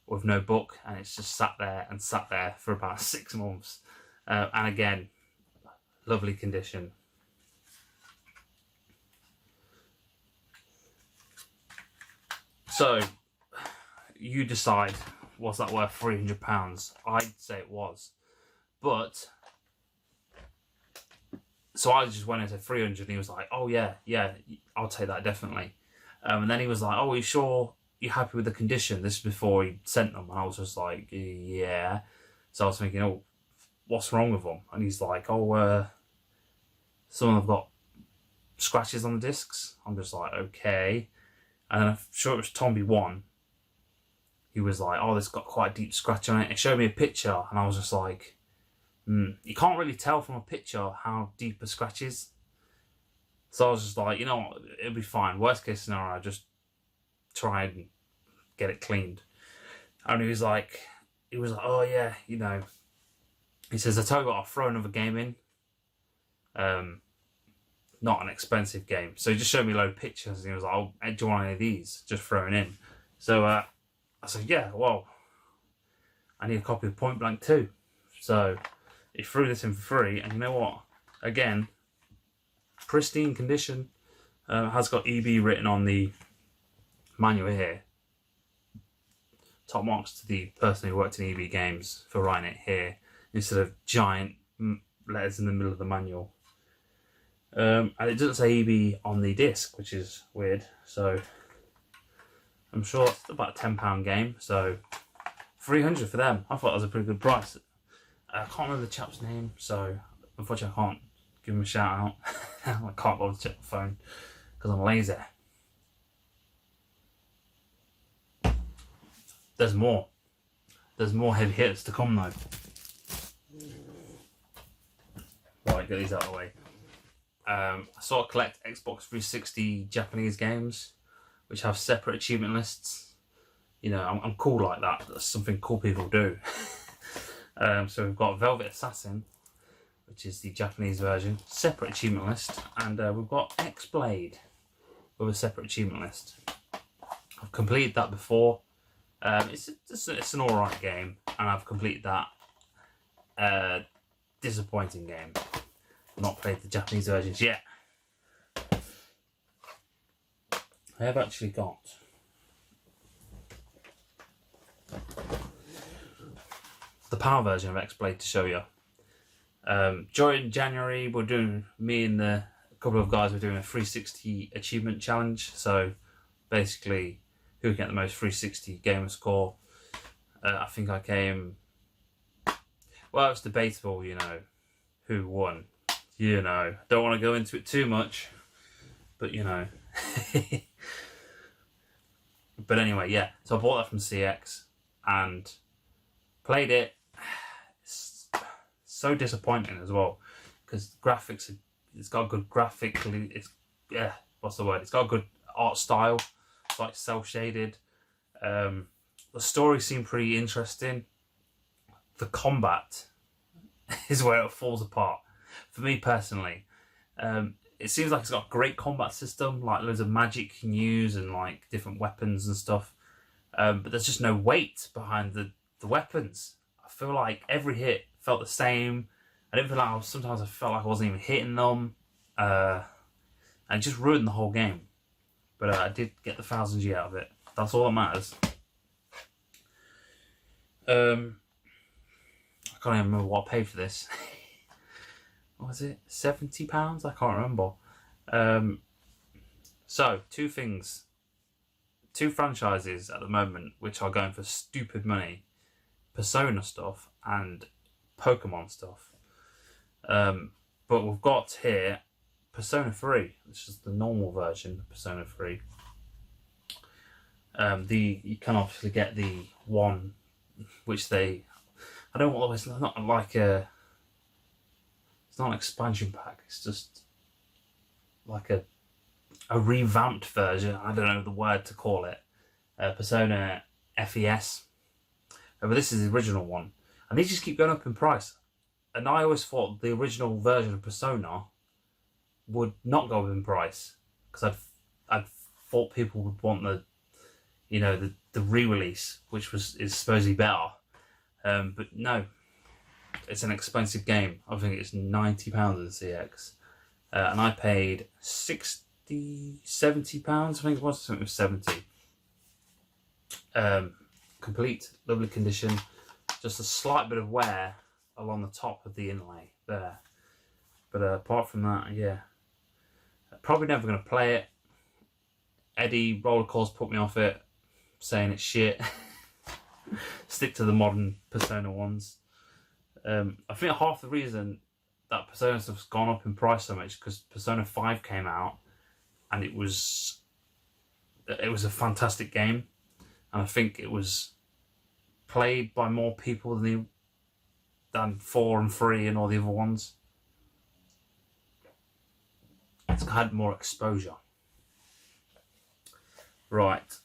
with no book, and it's just sat there for about 6 months. And again, lovely condition. So you decide, was that worth £300? I'd say it was, but so I just went into 300, and he was like, "Oh yeah, I'll take that definitely." And then he was like, "Oh, are you sure you're happy with the condition?" This is before he sent them, and I was just like, "Yeah." So I was thinking, "Oh, what's wrong with them?" And he's like, "Oh, some of them have got scratches on the discs. I'm just like, okay. And then I'm sure it was Tomby 1. He was like, oh, this got quite a deep scratch on it. It showed me a picture, and I was just like, you can't really tell from a picture how deep a scratch is. So I was just like, you know what, it'll be fine. Worst case scenario, I just try and get it cleaned. And he was like, oh yeah, you know. He says, I tell you what, I'll throw another game in. Not an expensive game. So he just showed me a load of pictures, and he was like, oh, do you want any of these? Just throwing in. So I said, yeah, well, I need a copy of Point Blank 2. So he threw this in for free, and you know what? Again, pristine condition. Has got EB written on the manual here. Top marks to the person who worked in EB Games for writing it here, instead of giant letters in the middle of the manual. And it doesn't say EB on the disc, which is weird. So I'm sure it's about a £10 game. So $300 for them. I thought that was a pretty good price. I can't remember the chap's name, so unfortunately I can't give him a shout out. I can't bother to check my phone because I'm lazy. There's more. There's more heavy hitters to come though. Right, get these out of the way. I sort of collect Xbox 360 Japanese games, which have separate achievement lists. You know, I'm cool like that. That's something cool people do. So we've got Velvet Assassin, which is the Japanese version, separate achievement list, and we've got X-Blade with a separate achievement list. I've completed that before. It's an alright game, and I've completed that disappointing game. Not played the Japanese versions yet. I have actually got the PAL version of X-Blade to show you. During January, me and a couple of guys were doing a 360 achievement challenge. So basically, who can get the most 360 gamer score? I think I came. Well, it's debatable, you know, who won. You know, don't want to go into it too much, but you know. But anyway, yeah. So I bought that from CX and played it. It's so disappointing as well because graphics. It's got good graphically. What's the word? It's got a good art style. It's like cel shaded. The story seemed pretty interesting. The combat is where it falls apart. For me personally, it seems like it's got a great combat system, like loads of magic you can use and like different weapons and stuff. But there's just no weight behind the weapons. I feel like every hit felt the same. I didn't feel like sometimes I felt like I wasn't even hitting them. And it just ruined the whole game. But I did get the 1000G out of it. That's all that matters. I can't even remember what I paid for this. What was it? £70? I can't remember. So, two things. Two franchises at the moment which are going for stupid money. Persona stuff and Pokemon stuff. But we've got here Persona 3, which is the normal version of Persona 3. You can obviously get the one which I don't know what it's not like it's not an expansion pack, it's just like a revamped version. I don't know the word to call it. Persona FES. But this is the original one. And these just keep going up in price. And I always thought the original version of Persona would not go up in price. Because I'd thought people would want the re-release, which is supposedly better. But no. It's an expensive game. I think it's £90 in CX. And I paid £60, £70, I think it was. I think it was 70. Complete, lovely condition. Just a slight bit of wear along the top of the inlay there. But apart from that, yeah. Probably never going to play it. Eddie Rollercourse put me off it, saying it's shit. Stick to the modern Persona ones. I think half the reason that Persona stuff's gone up in price so much because Persona 5 came out, and it was a fantastic game, and I think it was played by more people than 4 and 3 and all the other ones. It's had more exposure. Right.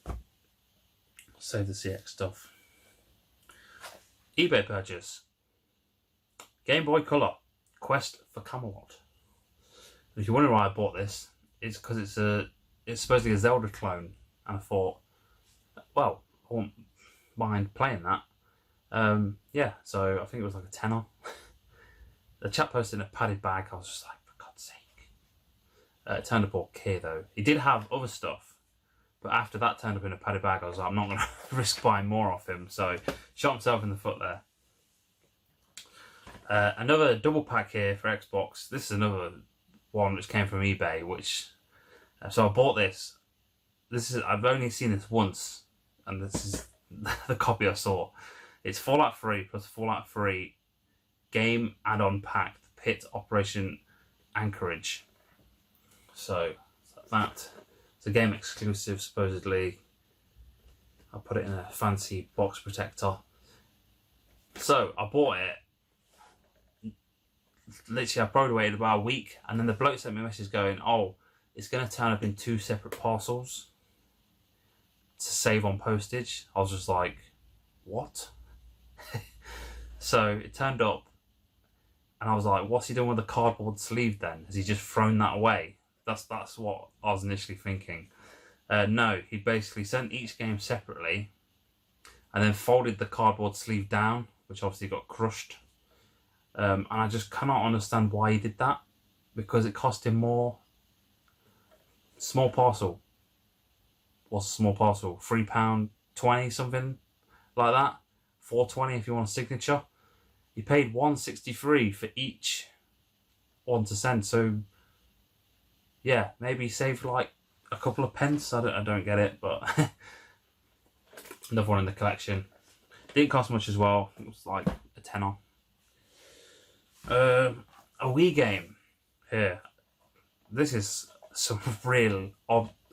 Save the CX stuff. eBay purchase. Game Boy Color. Quest for Camelot. If you're wondering why I bought this, it's because it's supposedly a Zelda clone, and I thought, well, I won't mind playing that. Yeah, so I think it was like a tenner. The chap posted in a padded bag. I was just like, for God's sake. It turned up all okay though. He did have other stuff, but after that turned up in a padded bag, I was like, I'm not going to risk buying more off him. So shot himself in the foot there. Another double pack here for Xbox. This is another one which came from eBay. So I bought this. I've only seen this once, and this is the copy I saw. It's Fallout 3 plus Fallout 3 game add-on pack, Pit Operation Anchorage. So that it's a game exclusive supposedly. I'll put it in a fancy box protector. So I bought it. Literally, I probably waited about a week, and then the bloke sent me a message going, "Oh, it's going to turn up in 2 separate parcels to save on postage." I was just like, "What?" So it turned up, and I was like, "What's he doing with the cardboard sleeve then? Has he just thrown that away?" That's what I was initially thinking. No, he basically sent each game separately, and then folded the cardboard sleeve down, which obviously got crushed. And I just cannot understand why he did that, because it cost him more. Small parcel. What's a small parcel? £3.20, something like that. £4.20 if you want a signature. He paid £1.63 for each one to send. So yeah, maybe he saved like a couple of pence. I don't get it, but another one in the collection. Didn't cost much as well. It was like a tenner. A Wii game here. This is some real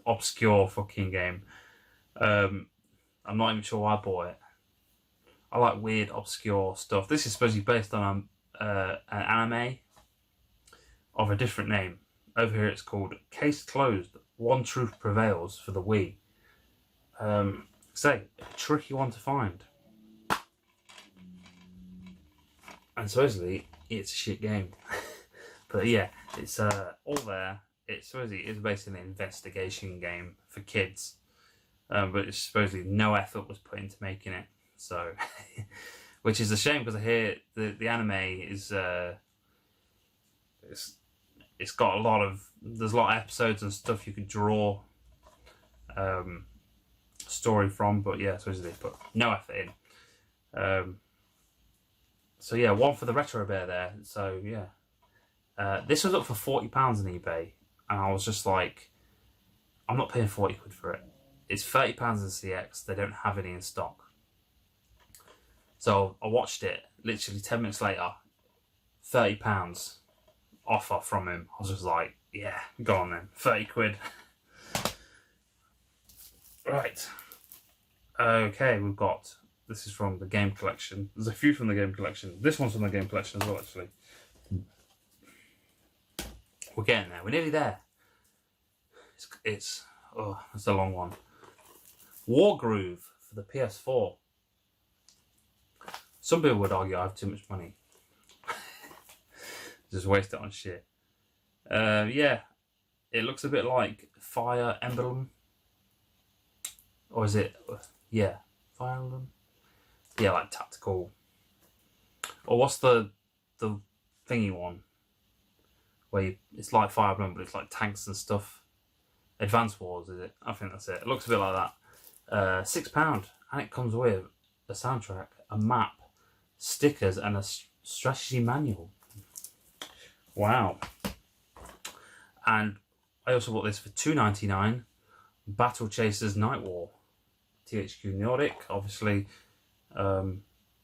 obscure fucking game. I'm not even sure why I bought it. I like weird, obscure stuff. This is supposedly based on an anime of a different name. Over here it's called Case Closed, One Truth Prevails for the Wii. A tricky one to find. And supposedly it's a shit game. But yeah, it's all there. It's basically an investigation game for kids. But it's supposedly no effort was put into making it. So, which is a shame, because I hear the anime is it's got there's a lot of episodes and stuff you could draw story from, but yeah, supposedly they put no effort in. So yeah, one for the retro bear there. So yeah, this was up for £40 on eBay, and I was just like, I'm not paying 40 quid for it. It's £30 in CX. They don't have any in stock. So I watched it. Literally 10 minutes later, £30 offer from him. I was just like, yeah, go on then, 30 quid. Right. Okay, we've got. This is from the game collection. There's a few from the game collection. This one's from the game collection as well, actually. We're getting there. We're nearly there. It's a long one. Wargroove for the PS4. Some people would argue I have too much money. Just waste it on shit. Yeah, it looks a bit like Fire Emblem. Or is it? Yeah, Fire Emblem. Yeah, like tactical. Or what's the thingy one? Where it's like Fire Emblem, but it's like tanks and stuff. Advance Wars, is it? I think that's it. It looks a bit like that. £6, and it comes with a soundtrack, a map, stickers, and a strategy manual. Wow. And I also bought this for $2.99. Battle Chasers Night War. THQ Nordic, obviously.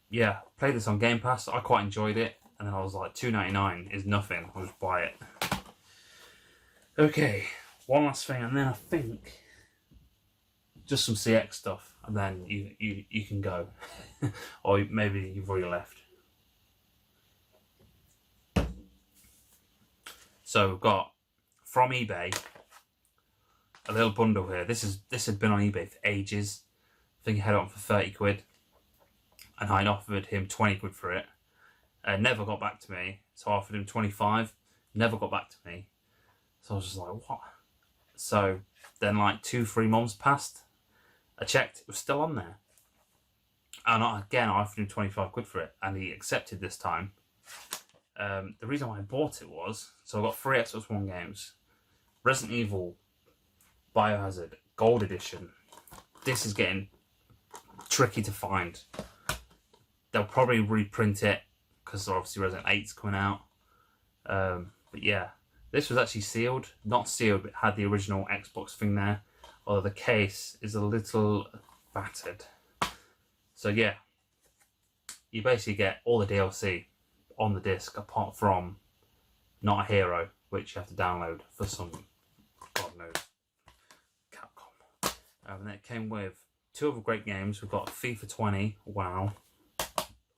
Yeah, played this on Game Pass. I quite enjoyed it. and then I was like, $2.99 is nothing. I'll just buy it. Okay, one last thing, and then I think just some CX stuff, and then you can go, or maybe you've already left. So we've got from eBay a little bundle here. This had been on eBay for ages. I think he had it on for 30 quid, and I offered him 20 quid for it. Never got back to me, so I offered him 25. Never got back to me, so I was just like, what? So then, like 2-3 months passed. I checked, it was still on there, and again I offered him 25 quid for it, and he accepted this time. The reason why I bought it was, so I got 3 Xbox One games. Resident Evil, Biohazard, Gold Edition. This is getting tricky to find. They'll probably reprint it, because obviously Resident 8's coming out. But yeah, this was actually sealed. Not sealed, but it had the original Xbox thing there. Although the case is a little battered. So yeah, you basically get all the DLC on the disc, apart from Not a Hero, which you have to download for some, God knows, Capcom. And then it came with 2 other great games. We've got FIFA 20, wow,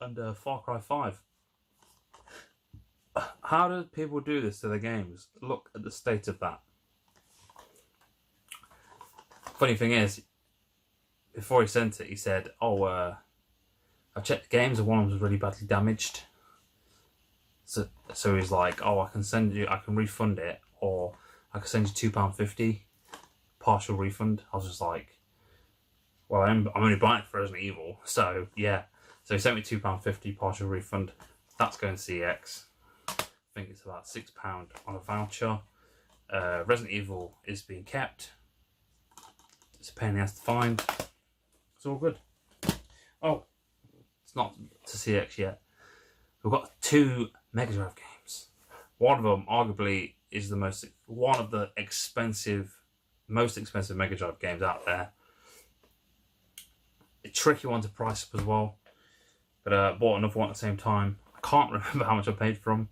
and Far Cry 5. How do people do this to their games? Look at the state of that. Funny thing is, before he sent it, he said, "Oh, I've checked the games, and one of them was really badly damaged." So he's like, "Oh, I can refund it, or I can send you £2.50 partial refund." I was just like, "Well, I'm only buying it for Resident Evil, so yeah." So he sent me £2.50 partial refund. That's going to CX. I think it's about £6 on a voucher. Resident Evil is being kept. It's a pain in the ass to find. It's all good. Oh, it's not to CX yet. We've got 2 Mega Drive games. One of them, arguably, is one of the most expensive Mega Drive games out there. A tricky one to price up as well. But I bought another one at the same time. I can't remember how much I paid for them.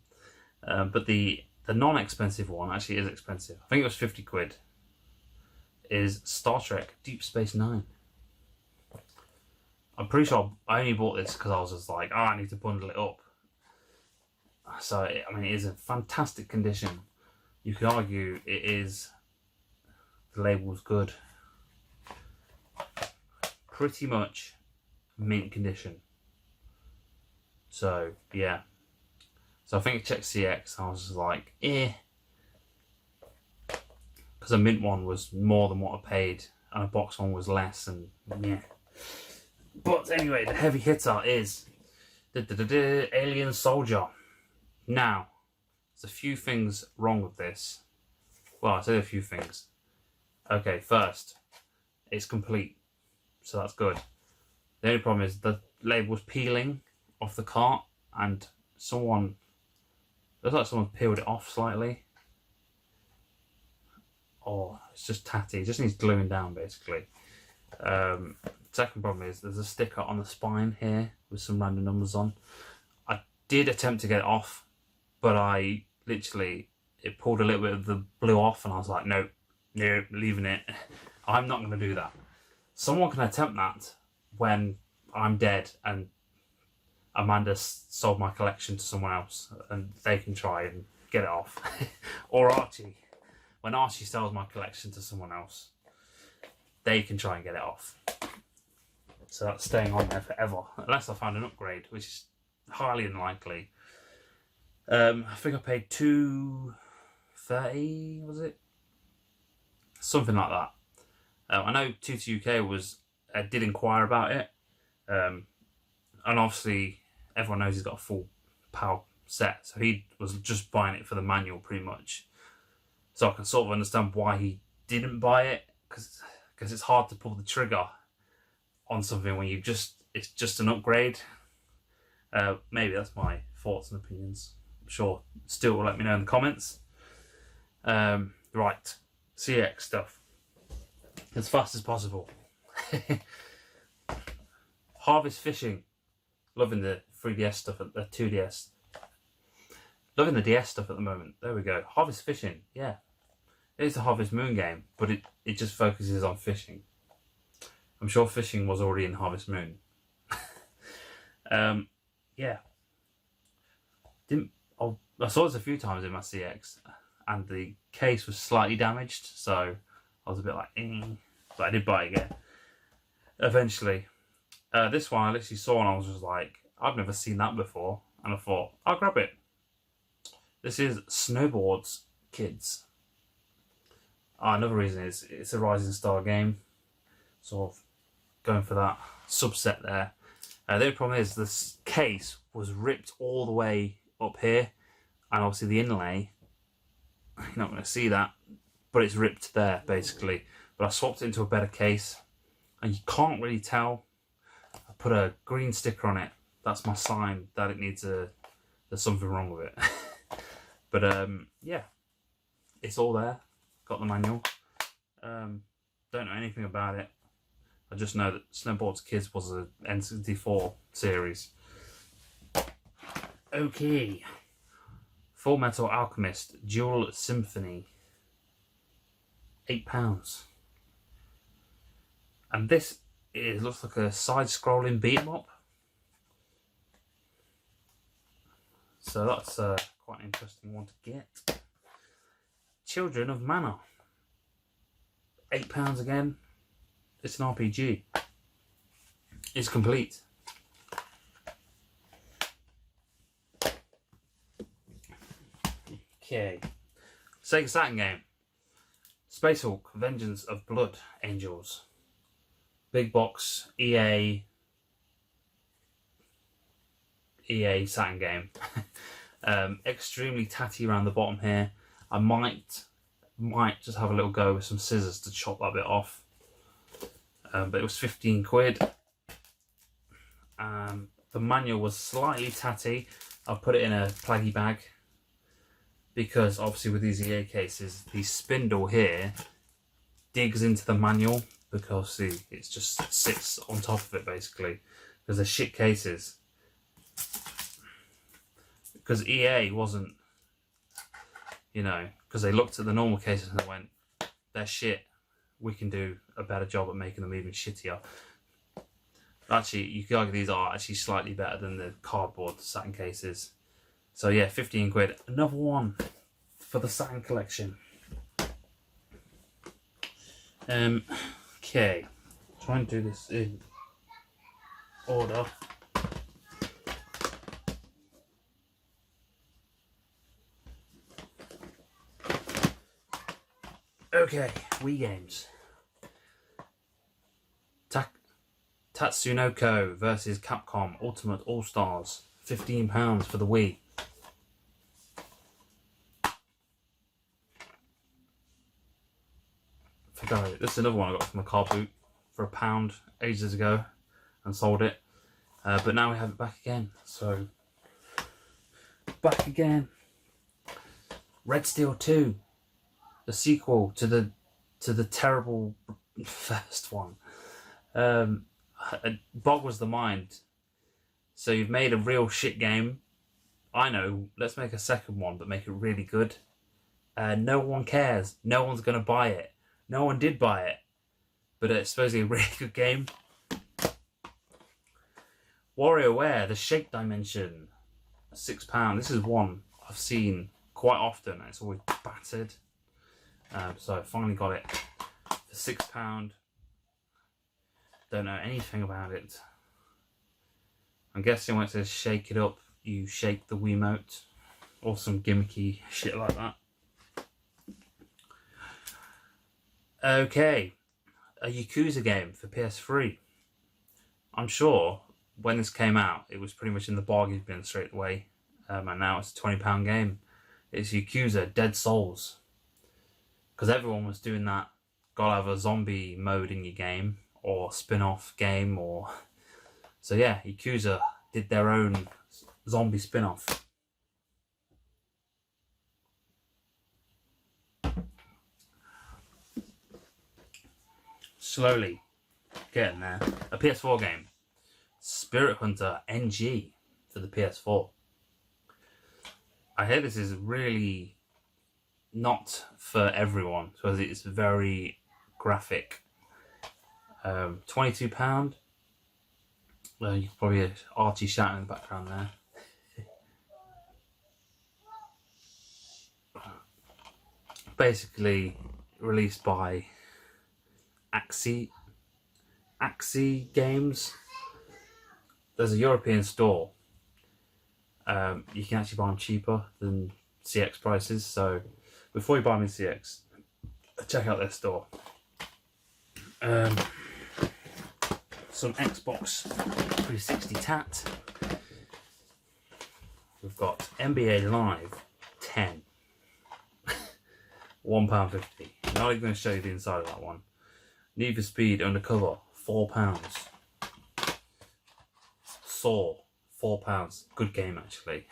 But the non-expensive one actually is expensive. I think it was 50 quid. Is Star Trek Deep Space Nine. I'm pretty sure I only bought this because I was just like, I need to bundle it up. So, I mean, it is in fantastic condition. You could argue the label's good. Pretty much mint condition. So, yeah. So I think I checked CX, I was just like, because a mint one was more than what I paid, and a box one was less, and yeah. But anyway, the heavy hitter is Alien Soldier. Now, there's a few things wrong with this. Well, I say a few things. Okay, first, it's complete, so that's good. The only problem is the label's peeling off the cart, and looks like someone peeled it off slightly. Oh, it's just tatty. It just needs gluing down, basically. Second problem is there's a sticker on the spine here with some random numbers on. I did attempt to get it off, but it pulled a little bit of the blue off, and I was like, no, leaving it. I'm not going to do that. Someone can attempt that when I'm dead and Amanda sold my collection to someone else, and they can try and get it off. Or Archie. When Archie sells my collection to someone else, they can try and get it off. So that's staying on there forever, unless I found an upgrade, which is highly unlikely. I think I paid $2.30, was it? Something like that. I know Tutu UK did inquire about it, and obviously everyone knows he's got a full PAL set, so he was just buying it for the manual pretty much. So I can sort of understand why he didn't buy it, because it's hard to pull the trigger on something when it's just an upgrade. Maybe that's my thoughts and opinions. I'm sure Stu will let me know in the comments. Right, CX stuff. As fast as possible. Harvest Fishing. Loving the 3DS stuff, the 2DS. Loving the DS stuff at the moment. There we go. Harvest Fishing. Yeah. It's a Harvest Moon game, but it just focuses on fishing. I'm sure fishing was already in Harvest Moon. Yeah. I saw this a few times in my CX, and the case was slightly damaged, so I was a bit like, but I did buy it again. Eventually. This one I literally saw and I was just like, I've never seen that before, and I thought, I'll grab it. This is Snowboards Kids. Another reason is it's a Rising Star game, sort of going for that subset there. The only problem is this case was ripped all the way up here, and obviously the inlay, you're not going to see that, but it's ripped there basically. But I swapped it into a better case, and you can't really tell. I put a green sticker on it. That's my sign that it needs there's something wrong with it. But yeah, it's all there. Got the manual. Don't know anything about it. I just know that Snowboards Kids was an N64 series. Okay. Full Metal Alchemist Dual Symphony. £8. And this looks like a side-scrolling beat-em-up. So that's quite an interesting one to get. Children of Mana. £8 again. It's an RPG. It's complete. Okay. Sega Saturn game. Space Hulk, Vengeance of Blood Angels. Big box, EA Saturn game. Extremely tatty around the bottom here. I might just have a little go with some scissors to chop that bit off. But it was 15 quid. The manual was slightly tatty. I've put it in a plaggy bag, because obviously with these EA cases, the spindle here digs into the manual, because see, it just sits on top of it basically, because they're shit cases. Because EA wasn't, you know, because they looked at the normal cases and they went, they're shit, we can do a better job at making them even shittier. Actually, you could argue these are actually slightly better than the cardboard Saturn cases. So yeah, 15 quid. Another one for the Saturn collection. Okay, try and do this in order. Okay, Wii Games. Tatsunoko versus Capcom Ultimate All-Stars. £15 for the Wii. This is another one I got from a car boot for £1 ages ago and sold it. But now we have it back again. So, back again. Red Steel 2. The sequel to the terrible first one. It boggles the mind. So you've made a real shit game. I know, let's make a second one, but make it really good. No one cares. No one's going to buy it. No one did buy it. But it's supposedly a really good game. WarioWare, the Shake Dimension. £6. This is one I've seen quite often, and it's always battered. So I finally got it for £6. Don't know anything about it. I'm guessing when it says shake it up, you shake the Wiimote, or some gimmicky shit like that. Okay, a Yakuza game for PS3. I'm sure when this came out, it was pretty much in the bargain bin straight away. And now it's a £20 game. It's Yakuza Dead Souls. Because everyone was doing that. Gotta have a zombie mode in your game, or spin-off game, or... So yeah, Yakuza did their own zombie spin-off. Slowly getting there. A PS4 game. Spirit Hunter NG for the PS4. I hear this is really not for everyone, because it's very graphic. £22. Well, you can probably hear Archie shouting in the background there. Basically released by Axie Games. There's a European store. You can actually buy them cheaper than CX prices. So before you buy them in CX, check out their store. Some Xbox 360 tat. We've got NBA Live 10. £1.50. Not even going to show you the inside of that one. Need for Speed Undercover, £4. Saw, £4. Good game actually.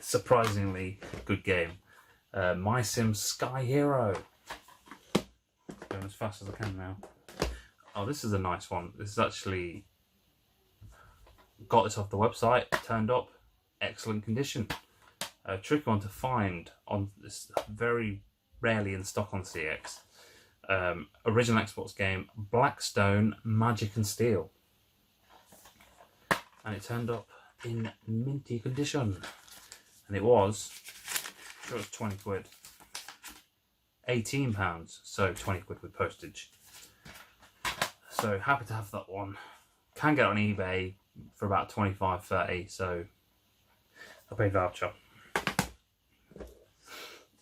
Surprisingly good game. My Sim Sky Hero. Going as fast as I can now. Oh, this is a nice one. This is actually, got this off the website, turned up, excellent condition. A tricky one to find on this, very rarely in stock on CX. Original Xbox game, Blackstone Magic and Steel. And it turned up in minty condition. And it was, I'm sure it was 20 quid. £18, so 20 quid with postage. So happy to have that one. Can get it on eBay for about 25-30, so I'll pay voucher.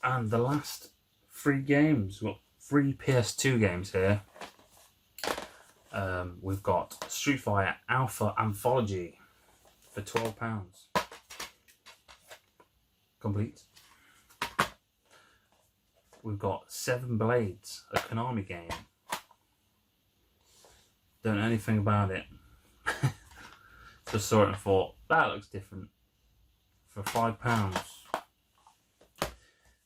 And the last 3 games, we've got 3 PS2 games here. We've got Street Fighter Alpha Anthology for £12. Complete. We've got 7 Blades, a Konami game. Don't know anything about it. Just saw it and thought, that looks different. For £5.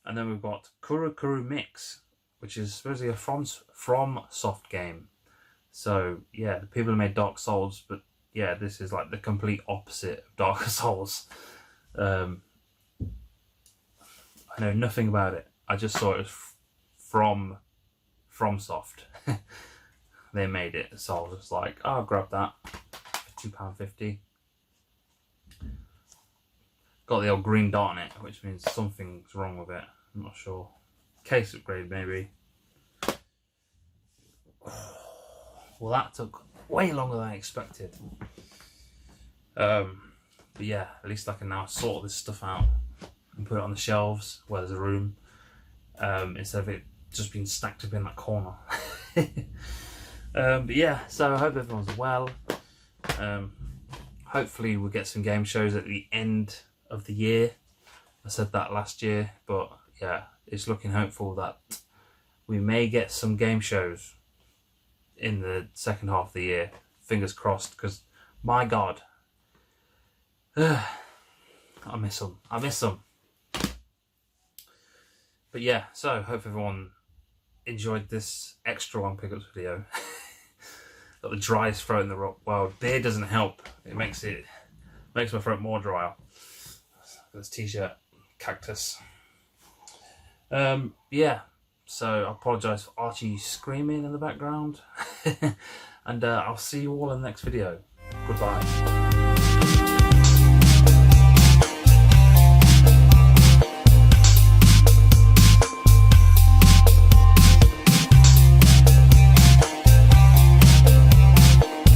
And then we've got Kurukuru Mix, which is supposedly a From Soft game. So yeah, the people who made Dark Souls, but yeah, this is like the complete opposite of Dark Souls. I know nothing about it. I just saw it was from Soft. They made it, so I was just like, oh, I'll grab that for £2.50. Got the old green dot on it, which means something's wrong with it. I'm not sure. Case upgrade, maybe. Well, that took way longer than I expected. But yeah, at least I can now sort this stuff out and put it on the shelves where there's a room, instead of it just being stacked up in that corner. But yeah, so I hope everyone's well. Hopefully we'll get some game shows at the end of the year. I said that last year, but yeah, it's looking hopeful that we may get some game shows in the second half of the year. Fingers crossed, because my God, I miss them. I miss them. But yeah, so hope everyone enjoyed this extra long pickups video. Got the driest throat in the world. Beer doesn't help. It makes my throat more dry. This t-shirt, cactus. Yeah. So I apologise for Archie screaming in the background. And I'll see you all in the next video. Goodbye.